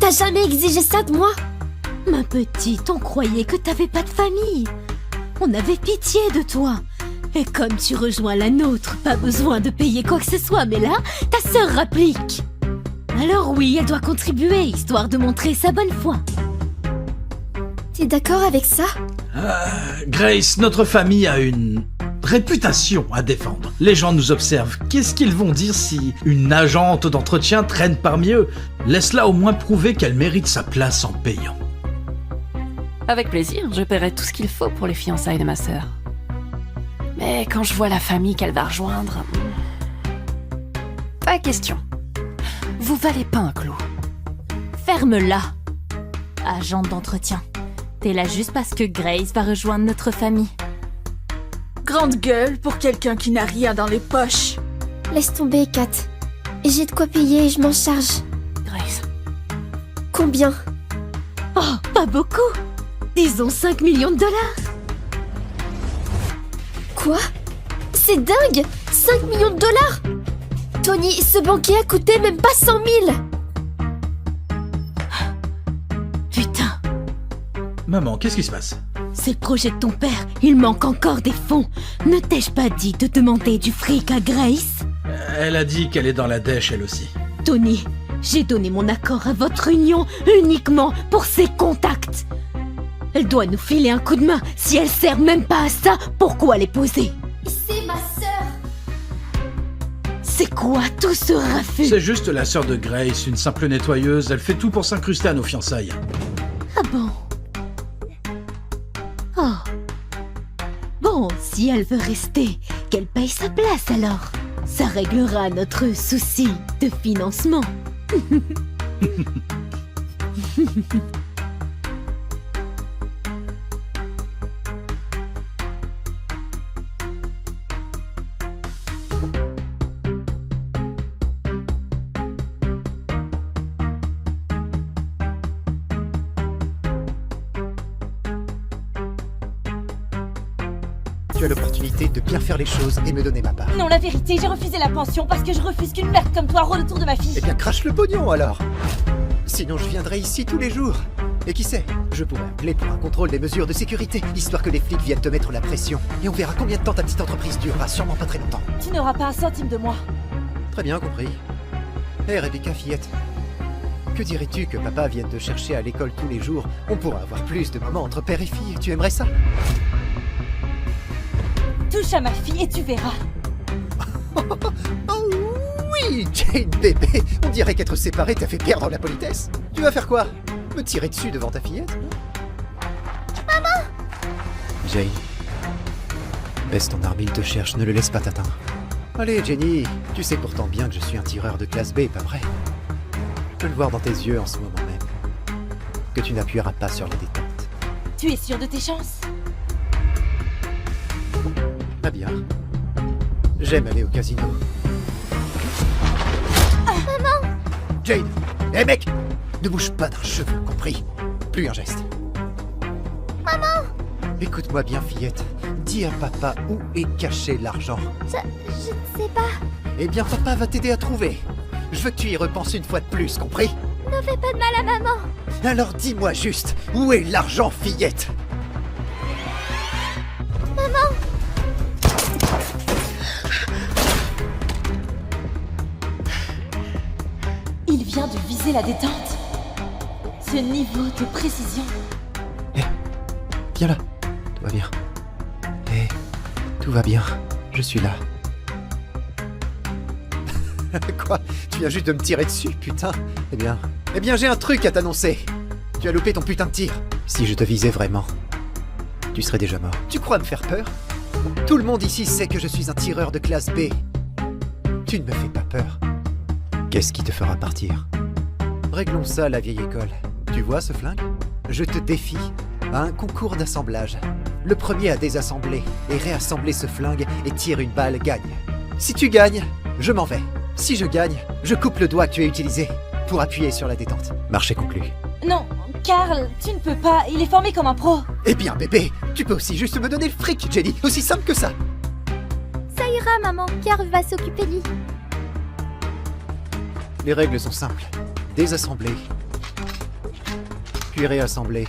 T'as jamais exigé ça de moi? Ma petite, on croyait que t'avais pas de famille. On avait pitié de toi. Et comme tu rejoins la nôtre, pas besoin de payer quoi que ce soit, mais là, ta sœur rapplique. Alors oui, elle doit contribuer, histoire de montrer sa bonne foi. T'es d'accord avec ça? Grace, notre famille a une réputation à défendre. Les gens nous observent. Qu'est-ce qu'ils vont dire si une agente d'entretien traîne parmi eux? Laisse-la au moins prouver qu'elle mérite sa place en payant. Avec plaisir, je paierai tout ce qu'il faut pour les fiançailles de ma sœur. Mais quand je vois la famille qu'elle va rejoindre... Pas question. Vous valez pas un clou. Ferme-la. Agente d'entretien. T'es là juste parce que Grace va rejoindre notre famille. Grande gueule pour quelqu'un qui n'a rien dans les poches. Laisse tomber, Kat. J'ai de quoi payer et je m'en charge. Grace. Combien? Oh, pas beaucoup. Disons 5 millions de dollars. Quoi? C'est dingue! 5 millions de dollars! Tony, ce banquier a coûté même pas 100 000! Putain! Maman, qu'est-ce qui se passe? C'est le projet de ton père. Il manque encore des fonds. Ne t'ai-je pas dit de demander du fric à Grace? Elle a dit qu'elle est dans la dèche, elle aussi. Tony, j'ai donné mon accord à votre union uniquement pour ses contacts. Elle doit nous filer un coup de main. Si elle sert même pas à ça, pourquoi les poser? C'est ma sœur! C'est quoi tout ce raffut? C'est juste la sœur de Grace, une simple nettoyeuse. Elle fait tout pour s'incruster à nos fiançailles. Ah bon? Oh. Bon, si elle veut rester, qu'elle paye sa place alors. Ça réglera notre souci de financement. Tu as l'opportunité de bien faire les choses et me donner ma part. Non, la vérité, j'ai refusé la pension parce que je refuse qu'une merde comme toi rôde autour de ma fille. Eh bien, crache le pognon alors. Sinon, je viendrai ici tous les jours. Et qui sait, je pourrais appeler pour un contrôle des mesures de sécurité, histoire que les flics viennent te mettre la pression. Et on verra combien de temps ta petite entreprise durera, sûrement pas très longtemps. Tu n'auras pas un centime de moi. Très bien compris. Hé, Rebecca, fillette. Que dirais-tu que papa vienne te chercher à l'école tous les jours? On pourra avoir plus de moments entre père et fille. Tu aimerais ça? Touche à ma fille et tu verras. Oh oui, Jane bébé. On dirait qu'être séparés t'a fait perdre la politesse. Tu vas faire quoi? Me tirer dessus devant ta fillette? Maman! Jane. Baisse ton arme, il te cherche, ne le laisse pas t'atteindre. Allez, Jenny, tu sais pourtant bien que je suis un tireur de classe B, pas vrai? Je peux le voir dans tes yeux en ce moment même. Que tu n'appuieras pas sur la détente. Tu es sûr de tes chances? Ah bien. J'aime aller au casino. Maman! Jane! Hé mec! Ne bouge pas d'un cheveu, compris? Plus un geste. Maman! Écoute-moi bien, fillette. Dis à papa où est caché l'argent. Je ne sais pas. Eh bien, papa va t'aider à trouver. Je veux que tu y repenses une fois de plus, compris? Ne fais pas de mal à maman. Alors dis-moi juste, où est l'argent, fillette? Maman! Il vient de viser la détente. Ce niveau de précision. Viens là. Tout va bien. Tout va bien. Je suis là. Quoi? Tu viens juste de me tirer dessus, putain. Eh bien, j'ai un truc à t'annoncer. Tu as loupé ton putain de tir. Si je te visais vraiment, tu serais déjà mort. Tu crois me faire peur? Tout le monde ici sait que je suis un tireur de classe B. Tu ne me fais pas peur. Qu'est-ce qui te fera partir? Réglons ça à la vieille école. Tu vois ce flingue? Je te défie à un concours d'assemblage. Le premier à désassembler et réassembler ce flingue et tire une balle gagne. Si tu gagnes, je m'en vais. Si je gagne, je coupe le doigt que tu as utilisé pour appuyer sur la détente. Marché conclu. Non, Karl, tu ne peux pas, il est formé comme un pro. Eh bien, bébé, tu peux aussi juste me donner le fric, Jenny. Aussi simple que ça. Ça ira, maman. Karl va s'occuper de lui. Les règles sont simples. Désassembler. Puis réassembler.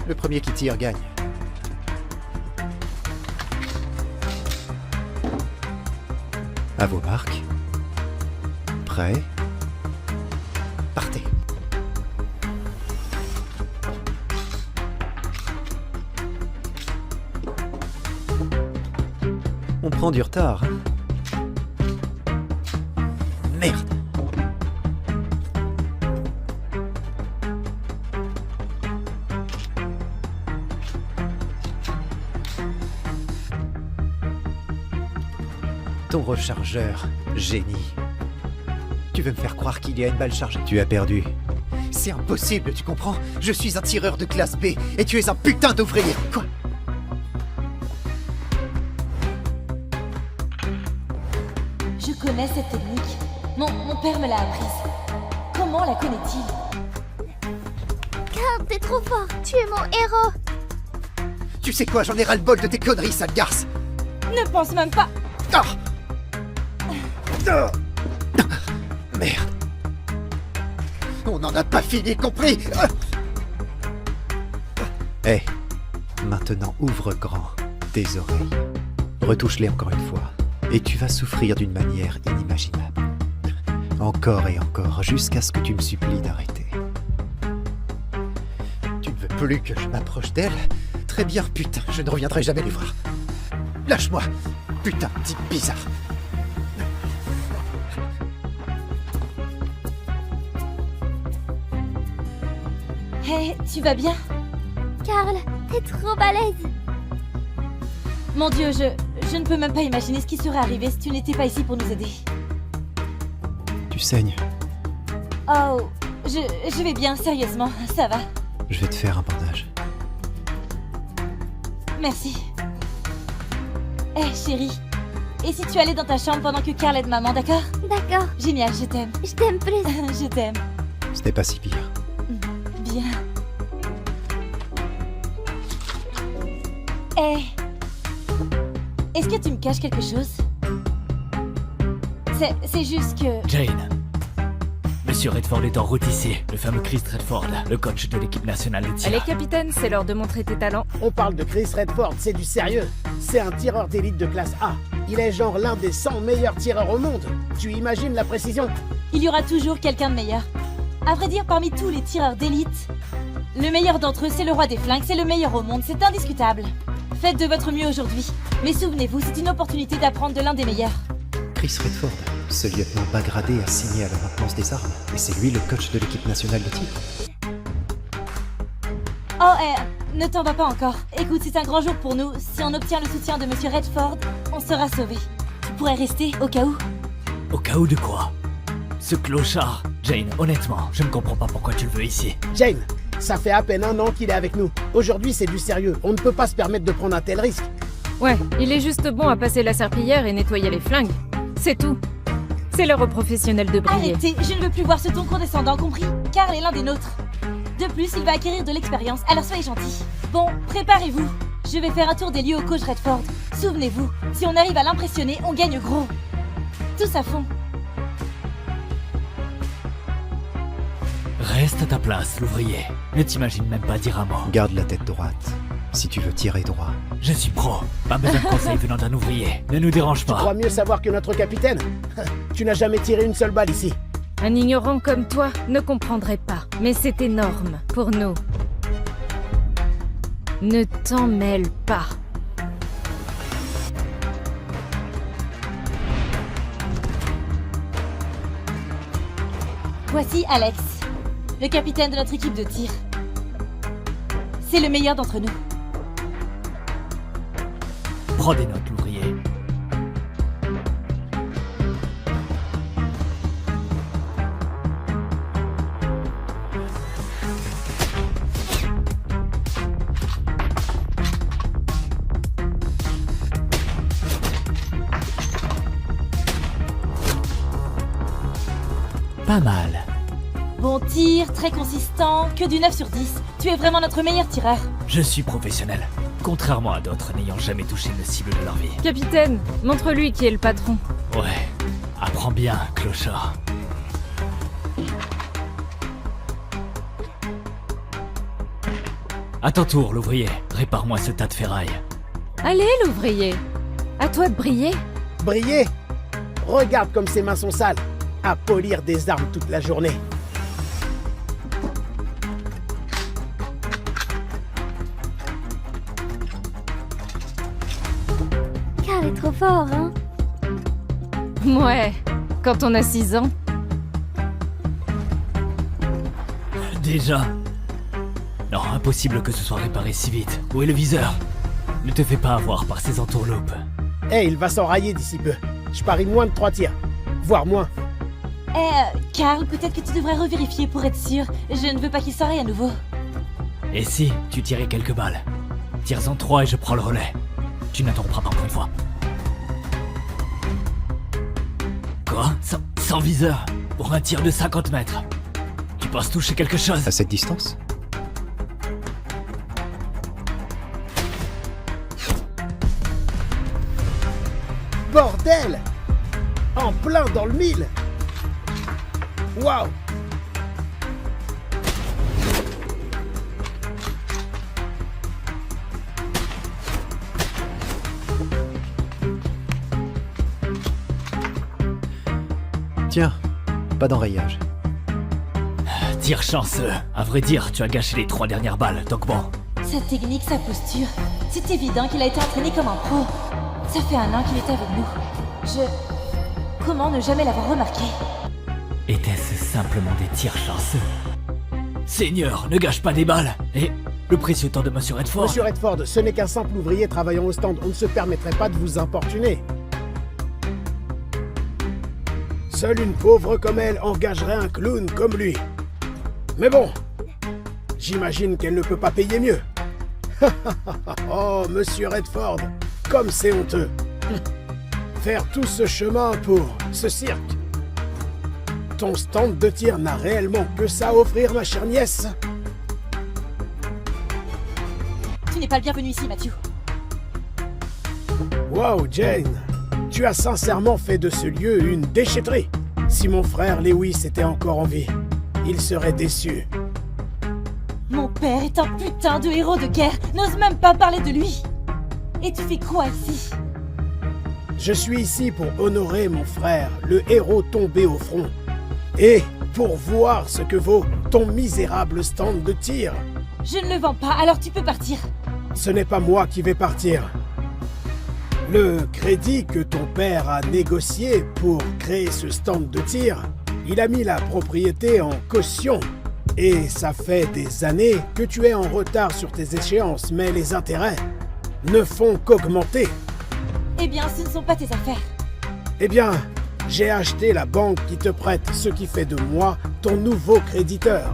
Le premier qui tire gagne. À vos marques. Prêt. Partez. On prend du retard. Merde. Ton rechargeur, génie. Tu veux me faire croire qu'il y a une balle chargée. Tu as perdu. C'est impossible, tu comprends? Je suis un tireur de classe B et tu es un putain d'ouvrier. Quoi? Je connais cette technique. Mon père me l'a apprise. Comment la connaît-il? Karl, t'es trop fort. Tu es mon héros. Tu sais quoi, j'en ai ras-le-bol de tes conneries, sale garce. Ne pense même pas. Ah ah Merde. On n'en a pas fini, compris? Hé, maintenant ouvre grand tes oreilles. Retouche-les encore une fois. Et tu vas souffrir d'une manière inimaginable. Encore et encore, jusqu'à ce que tu me supplies d'arrêter. Tu ne veux plus que je m'approche d'elle? Très bien, putain, je ne reviendrai jamais les voir. Lâche-moi, putain, type bizarre. Hé, tu vas bien? Karl, t'es trop balèze. Mon Dieu, je ne peux même pas imaginer ce qui serait arrivé si tu n'étais pas ici pour nous aider. Tu saignes. Oh, je vais bien, sérieusement, ça va. Je vais te faire un bandage. Merci. Hé, chérie, et si tu allais dans ta chambre pendant que Karl aide maman, d'accord? D'accord. Génial, je t'aime. Je t'aime plus. Je t'aime. Ce n'est pas si pire. Bien. Hé, est-ce que tu me caches quelque chose? C'est juste que... Jane. Monsieur Redford est en route ici. Le fameux Chris Redford, le coach de l'équipe nationale de tir. Allez, capitaine, c'est l'heure de montrer tes talents. On parle de Chris Redford, c'est du sérieux. C'est un tireur d'élite de classe A. Il est genre l'un des 100 meilleurs tireurs au monde. Tu imagines la précision? Il y aura toujours quelqu'un de meilleur. À vrai dire, parmi tous les tireurs d'élite, le meilleur d'entre eux, c'est le roi des flingues, c'est le meilleur au monde, c'est indiscutable. Faites de votre mieux aujourd'hui. Mais souvenez-vous, c'est une opportunité d'apprendre de l'un des meilleurs. Chris Redford, ce lieutenant bas gradé a signé à la maintenance des armes. Et c'est lui le coach de l'équipe nationale de tir. Oh, ne t'en va pas encore. Écoute, c'est un grand jour pour nous. Si on obtient le soutien de Monsieur Redford, on sera sauvés. Tu pourrais rester, au cas où? Au cas où de quoi? Ce clochard. Jane, honnêtement, je ne comprends pas pourquoi tu le veux ici. Jane, ça fait à peine 1 an qu'il est avec nous. Aujourd'hui, c'est du sérieux. On ne peut pas se permettre de prendre un tel risque. Ouais, il est juste bon à passer la serpillière et nettoyer les flingues. C'est tout. C'est l'heure aux professionnels de briller. Arrêtez, je ne veux plus voir ce ton condescendant, compris? Karl est l'un des nôtres. De plus, il va acquérir de l'expérience, alors soyez gentils. Bon, préparez-vous. Je vais faire un tour des lieux au coach Redford. Souvenez-vous, si on arrive à l'impressionner, on gagne gros. Tous à fond. Reste à ta place, l'ouvrier. Ne t'imagine même pas dire un mot. Garde la tête droite, si tu veux tirer droit. Je suis pro. Pas besoin de conseils venant d'un ouvrier. Ne nous dérange pas. Tu crois mieux savoir que notre capitaine? Tu n'as jamais tiré une seule balle ici. Un ignorant comme toi ne comprendrait pas. Mais c'est énorme pour nous. Ne t'en mêle pas. Voici Alex, le capitaine de notre équipe de tir. C'est le meilleur d'entre nous. Prends des notes, l'ouvrier. Pas mal. Bon tir, très consistant, que du 9 sur 10. Tu es vraiment notre meilleur tireur. Je suis professionnel, contrairement à d'autres n'ayant jamais touché une cible de leur vie. Capitaine, montre-lui qui est le patron. Ouais, apprends bien, clochard. À ton tour, l'ouvrier. Répare-moi ce tas de ferraille. Allez, l'ouvrier. À toi de briller. Briller? Regarde comme ses mains sont sales. À polir des armes toute la journée. Carl est trop fort, hein? Ouais, quand on a 6 ans. Déjà? Non, impossible que ce soit réparé si vite. Où est le viseur? Ne te fais pas avoir par ces entourloupes. Eh, il va s'enrailler d'ici peu. Je parie moins de 3 tirs. Voire moins. Carl, peut-être que tu devrais revérifier pour être sûr. Je ne veux pas qu'il s'enraye à nouveau. Et si tu tirais quelques balles? Tire-en 3 et je prends le relais. Tu n'interrompras pas encore une fois. Quoi? Sans viseur? Pour un tir de 50 mètres? Tu penses toucher quelque chose? À cette distance? Bordel! En plein dans le mille! Waouh! Tiens, pas d'enrayage. Tir chanceux. À vrai dire, tu as gâché les 3 dernières balles, donc bon. Sa technique, sa posture. C'est évident qu'il a été entraîné comme un pro. Ça fait 1 an qu'il est avec nous. Comment ne jamais l'avoir remarqué? Était-ce simplement des tirs chanceux? Seigneur, ne gâche pas des balles. Et le précieux temps de Monsieur Redford? Monsieur Redford, ce n'est qu'un simple ouvrier travaillant au stand. On ne se permettrait pas de vous importuner. Seule une pauvre comme elle engagerait un clown comme lui. Mais bon, j'imagine qu'elle ne peut pas payer mieux. Oh, Monsieur Redford, comme c'est honteux. Faire tout ce chemin pour ce cirque. Ton stand de tir n'a réellement que ça à offrir, ma chère nièce. Tu n'es pas le bienvenu ici, Matthew. Wow, Jane, tu as sincèrement fait de ce lieu une déchetterie. Si mon frère Lewis était encore en vie, il serait déçu. Mon père est un putain de héros de guerre. N'ose même pas parler de lui. Et tu fais quoi ici? Je suis ici pour honorer mon frère, le héros tombé au front. Et pour voir ce que vaut ton misérable stand de tir. Je ne le vends pas, alors tu peux partir. Ce n'est pas moi qui vais partir. Le crédit que ton père a négocié pour créer ce stand de tir, il a mis la propriété en caution. Et ça fait des années que tu es en retard sur tes échéances, mais les intérêts ne font qu'augmenter. Eh bien, ce ne sont pas tes affaires. Eh bien, j'ai acheté la banque qui te prête, ce qui fait de moi ton nouveau créditeur.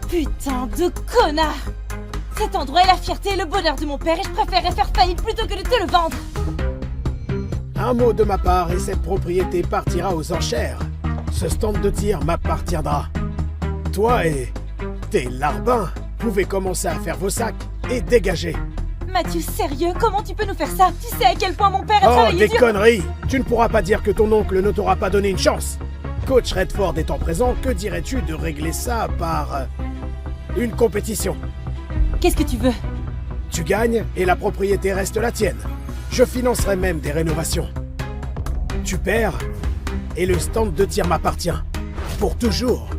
Putain de connard! Cet endroit est la fierté et le bonheur de mon père et je préférerais faire faillite plutôt que de te le vendre. Un mot de ma part et cette propriété partira aux enchères. Ce stand de tir m'appartiendra. Toi et tes larbins pouvez commencer à faire vos sacs et dégager. Matthew, sérieux, comment tu peux nous faire ça? Tu sais à quel point mon père a Oh, travaillé des dur. conneries! Tu ne pourras pas dire que ton oncle ne t'aura pas donné une chance. Coach Redford étant présent, que dirais-tu de régler ça par une compétition? Qu'est-ce que tu veux? Tu gagnes et la propriété reste la tienne. Je financerai même des rénovations. Tu perds et le stand de tir m'appartient. Pour toujours.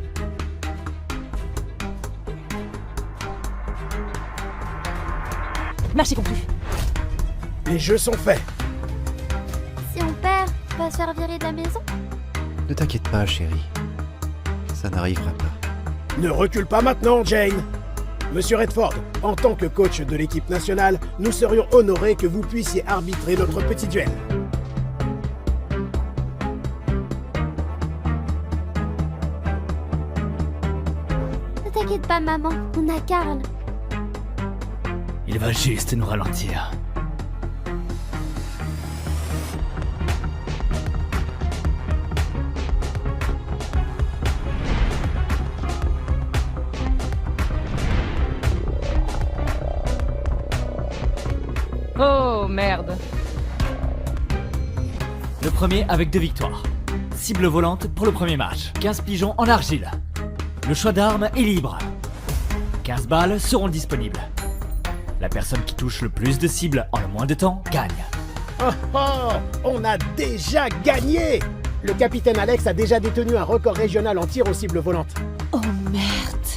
Marché conclu. Les jeux sont faits. Si on perd, on va se faire virer de la maison? Ne t'inquiète pas, chérie. Ça n'arrivera pas. Ne recule pas maintenant, Jane. Monsieur Redford, en tant que coach de l'équipe nationale, nous serions honorés que vous puissiez arbitrer notre petit duel. Ne t'inquiète pas, maman, on a Carl. Il va juste nous ralentir. merde. Le premier avec 2 victoires. Cible volante pour le premier match. 15 pigeons en argile. Le choix d'armes est libre. 15 balles seront disponibles. La personne qui touche le plus de cibles en le moins de temps gagne. Oh oh, on a déjà gagné! Le capitaine Alex a déjà détenu un record régional en tir aux cibles volantes. Oh merde!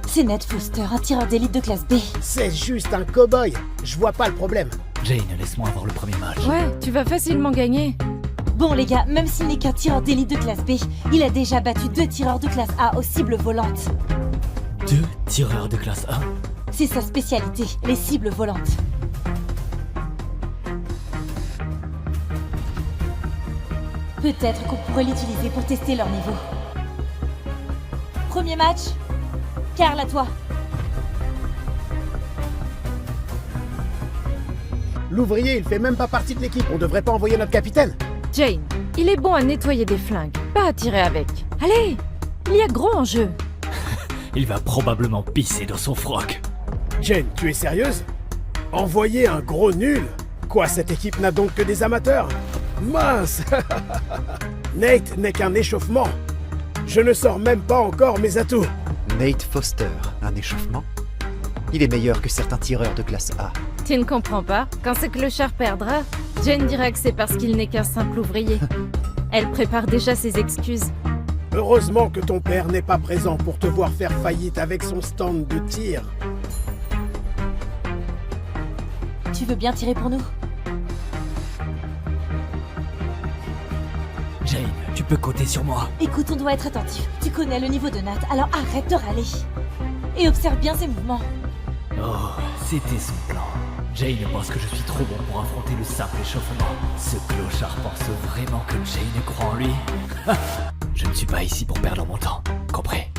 C'est Ned Foster, un tireur d'élite de classe B. C'est juste un cow-boy, je vois pas le problème. Jane, laisse-moi avoir le premier match. Ouais, tu vas facilement gagner. Bon les gars, même s'il n'est qu'un tireur d'élite de classe B, il a déjà battu 2 tireurs de classe A aux cibles volantes. 2 tireurs de classe A? C'est sa spécialité, les cibles volantes. Peut-être qu'on pourrait l'utiliser pour tester leur niveau. Premier match. Carl, à toi. L'ouvrier, il fait même pas partie de l'équipe, on devrait pas envoyer notre capitaine. Jane, il est bon à nettoyer des flingues, pas à tirer avec. Allez, il y a gros en jeu. Il va probablement pisser dans son froc. Jane, tu es sérieuse? Envoyer un gros nul? Quoi, cette équipe n'a donc que des amateurs? Mince. Nate n'est qu'un échauffement. Je ne sors même pas encore mes atouts. Nate Foster, un échauffement? Il est meilleur que certains tireurs de classe A. Tu ne comprends pas? Quand ce clochard perdra, Jane dira que c'est parce qu'il n'est qu'un simple ouvrier. Elle prépare déjà ses excuses. Heureusement que ton père n'est pas présent pour te voir faire faillite avec son stand de tir. Tu veux bien tirer pour nous? Jane, tu peux compter sur moi. Écoute, on doit être attentif. Tu connais le niveau de Nat, alors arrête de râler. Et observe bien ses mouvements. Oh, c'était son plan. Jane pense que je suis trop bon pour affronter le simple échauffement. Ce clochard pense vraiment que Jane croit en lui. Je ne suis pas ici pour perdre mon temps, compris?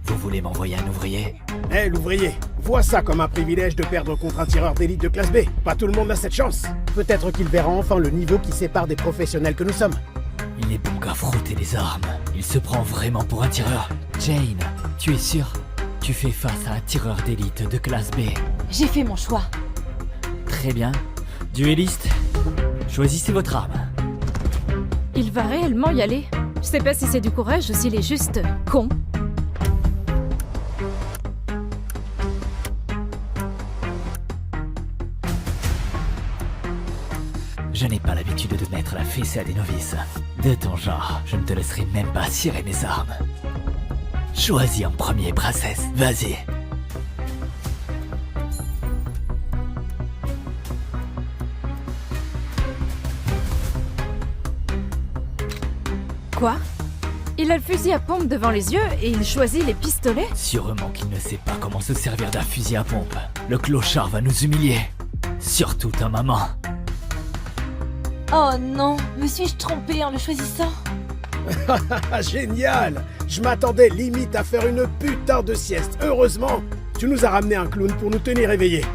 Vous voulez m'envoyer un ouvrier? Hé, l'ouvrier, vois ça comme un privilège de perdre contre un tireur d'élite de classe B. Pas tout le monde a cette chance. Peut-être qu'il verra enfin le niveau qui sépare des professionnels que nous sommes. Il n'est bon qu'à frotter les armes. Il se prend vraiment pour un tireur. Jane, tu es sûre? Tu fais face à un tireur d'élite de classe B. J'ai fait mon choix. Très bien. Duelliste, choisissez votre arme. Il va réellement y aller. Je sais pas si c'est du courage ou s'il est juste con. Je n'ai pas l'habitude de mettre la fessée à des novices. De ton genre, je ne te laisserai même pas cirer mes armes. Choisis en premier, princesse. Vas-y. Quoi? Il a le fusil à pompe devant les yeux et il choisit les pistolets? Sûrement qu'il ne sait pas comment se servir d'un fusil à pompe. Le clochard va nous humilier. Surtout ta maman. Oh non, me suis-je trompée en le choisissant? Génial! Je m'attendais limite à faire une putain de sieste. Heureusement, tu nous as ramené un clown pour nous tenir éveillés.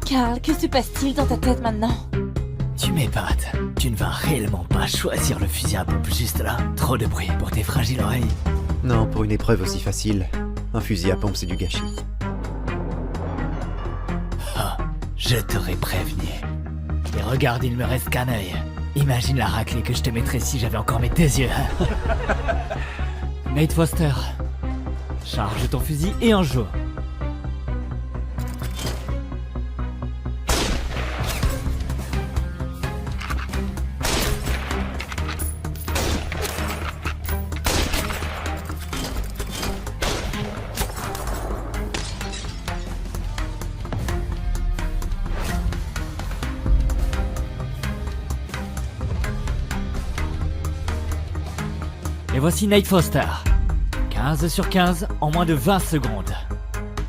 Carl, que se passe-t-il dans ta tête maintenant? Tu m'épates. Tu ne vas réellement pas choisir le fusil à pompe juste là. Trop de bruit pour tes fragiles oreilles. Non, pour une épreuve aussi facile, un fusil à pompe c'est du gâchis. Ah, je t'aurais prévenu. Et regarde, il me reste qu'un œil. Imagine la raclée que je te mettrais si j'avais encore mes 2 yeux. Nate Foster, charge ton fusil et en joue. Et voici Nate Foster. 15 sur 15 en moins de 20 secondes.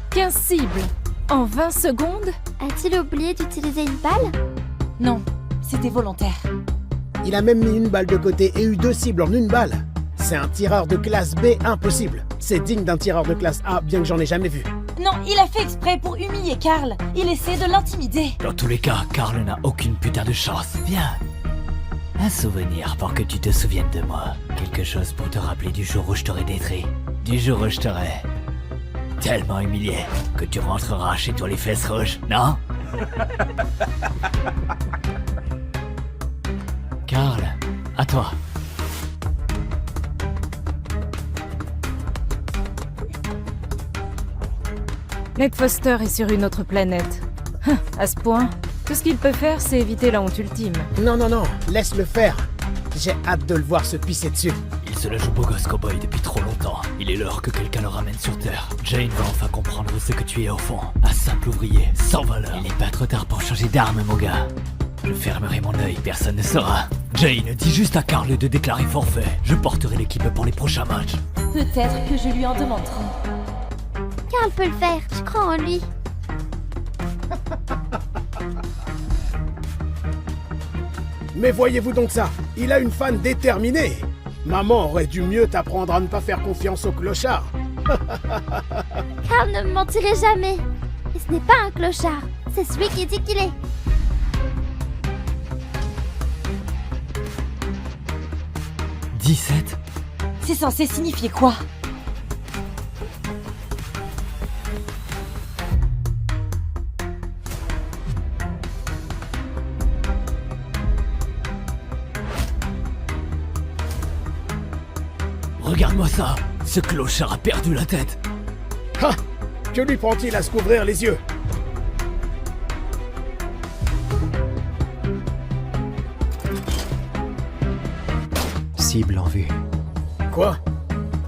15 cibles en 20 secondes? A-t-il oublié d'utiliser une balle? Non, c'était volontaire. Il a même mis une balle de côté et eu 2 cibles en une balle. C'est un tireur de classe B impossible. C'est digne d'un tireur de classe A, bien que j'en ai jamais vu. Non, il a fait exprès pour humilier Carl. Il essaie de l'intimider. Dans tous les cas, Carl n'a aucune putain de chance. Viens. Un souvenir pour que tu te souviennes de moi. Quelque chose pour te rappeler du jour où je t'aurai détruit. Du jour où je t'aurai tellement humilié que tu rentreras chez toi les fesses rouges, non? Carl, à toi. Ned Foster est sur une autre planète. À ce point, tout ce qu'il peut faire, c'est éviter la honte ultime. Non, laisse-le faire. J'ai hâte de le voir se pisser dessus. Il se la joue beau gosse cowboy depuis trop longtemps. Il est l'heure que quelqu'un le ramène sur Terre. Jane va enfin comprendre ce que tu es au fond. Un simple ouvrier, sans valeur. Il n'est pas trop tard pour changer d'arme, mon gars. Je fermerai mon œil, personne ne saura. Jane, dis juste à Carl de déclarer forfait. Je porterai l'équipe pour les prochains matchs. Peut-être que je lui en demanderai. Carl peut le faire, je crois en lui. Mais voyez-vous donc ça, il a une fan déterminée. Maman aurait dû mieux t'apprendre à ne pas faire confiance au clochard. Carl ne me mentirait jamais. Et ce n'est pas un clochard, c'est celui qui dit qu'il est. « 17 » C'est censé signifier quoi? Regarde-moi ça. Ce clochard a perdu la tête. Ah! Que lui prend-il à se couvrir les yeux? Cible en vue. Quoi?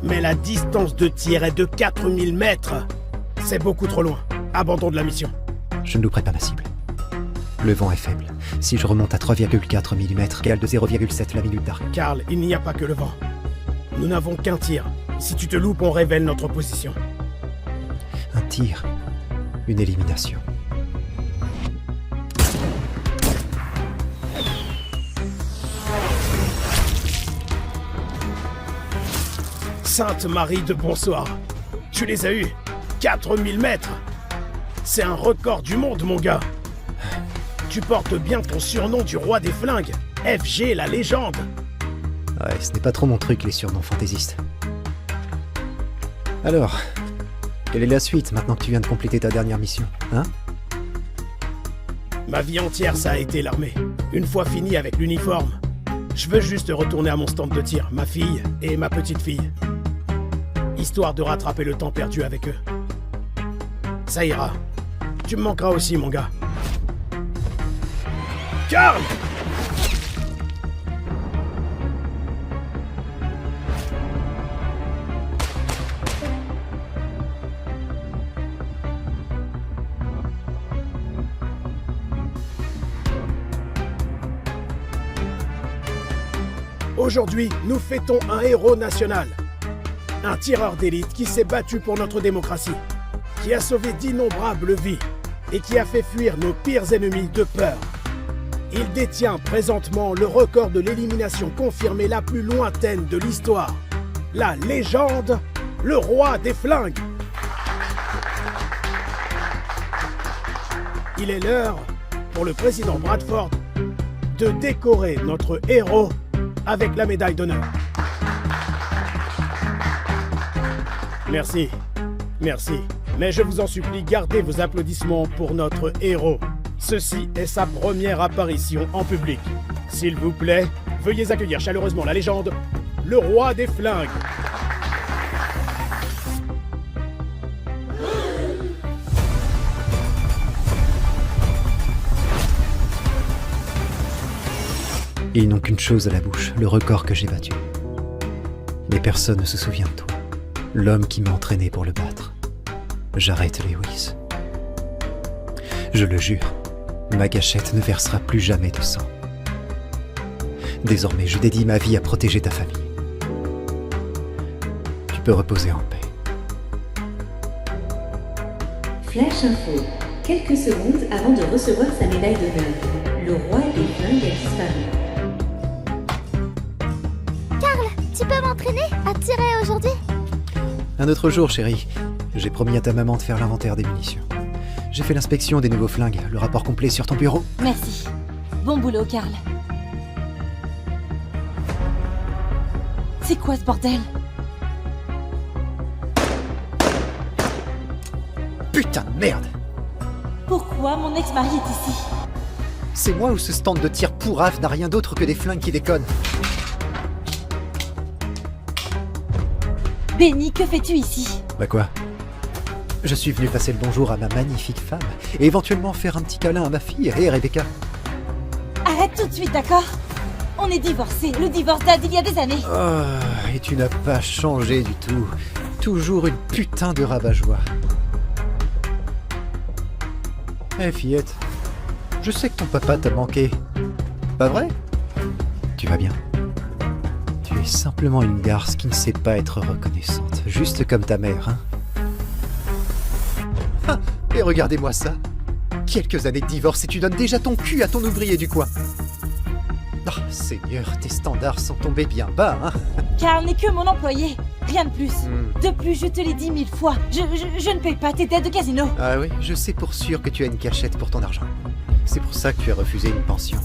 Mais la distance de tir est de 4000 mètres. C'est beaucoup trop loin. Abandon de la mission. Je ne louperai pas ma cible. Le vent est faible. Si je remonte à 3,4 mm, égale de 0,7 la minute d'arc. Carl, il n'y a pas que le vent. Nous n'avons qu'un tir. Si tu te loupes, on révèle notre position. Un tir. Une élimination. Sainte Marie de bonsoir. Tu les as eus. 4000 mètres. C'est un record du monde, mon gars. Tu portes bien ton surnom du roi des flingues. FG, la légende. Ouais, ce n'est pas trop mon truc, les surnoms fantaisistes. Alors, quelle est la suite, maintenant que tu viens de compléter ta dernière mission, hein? Ma vie entière, ça a été l'armée. Une fois fini avec l'uniforme, je veux juste retourner à mon stand de tir, ma fille et ma petite fille. Histoire de rattraper le temps perdu avec eux. Ça ira. Tu me manqueras aussi, mon gars. Carl! Aujourd'hui, nous fêtons un héros national. Un tireur d'élite qui s'est battu pour notre démocratie, qui a sauvé d'innombrables vies et qui a fait fuir nos pires ennemis de peur. Il détient présentement le record de l'élimination confirmée la plus lointaine de l'histoire. La légende, le roi des flingues. Il est l'heure pour le président Bradford de décorer notre héros avec la médaille d'honneur. Merci, merci. Mais je vous en supplie, gardez vos applaudissements pour notre héros. Ceci est sa première apparition en public. S'il vous plaît, veuillez accueillir chaleureusement la légende, le roi des flingues. Ils n'ont qu'une chose à la bouche, le record que j'ai battu. Mais personne ne se souvient de toi. L'homme qui m'a entraîné pour le battre. Jarrett Lewis. Je le jure, ma gâchette ne versera plus jamais de sang. Désormais, je dédie ma vie à protéger ta famille. Tu peux reposer en paix. Flash info. Quelques secondes avant de recevoir sa médaille d'honneur. Le roi des flingues a disparu. Carl, tu peux m'entraîner à tirer aujourd'hui? Un autre jour, chérie. J'ai promis à ta maman de faire l'inventaire des munitions. J'ai fait l'inspection des nouveaux flingues. Le rapport complet sur ton bureau. Merci. Bon boulot, Carl. C'est quoi ce bordel? Putain de merde! Pourquoi mon ex-mari est ici? C'est moi ou ce stand de tir pourrave n'a rien d'autre que des flingues qui déconnent? Benny, que fais-tu ici? Bah quoi? Je suis venu passer le bonjour à ma magnifique femme et éventuellement faire un petit câlin à ma fille. Hé Rebecca. Arrête tout de suite, d'accord? On est divorcés. Le divorce date d'il y a des années. Oh, et tu n'as pas changé du tout. Toujours une putain de rabat-joie. Hé fillette, je sais que ton papa t'a manqué. Pas vrai? Tu vas bien? Tu es simplement une garce qui ne sait pas être reconnaissante. Juste comme ta mère, hein? Ah, et regardez-moi ça. Quelques années de divorce et tu donnes déjà ton cul à ton ouvrier du coin. Oh, Seigneur, tes standards sont tombés bien bas, hein? Carl n'est que mon employé, rien de plus. De plus, je te l'ai dit 1000 fois, je ne paye pas tes dettes de casino. Ah oui, je sais pour sûr que tu as une cachette pour ton argent. C'est pour ça que tu as refusé une pension.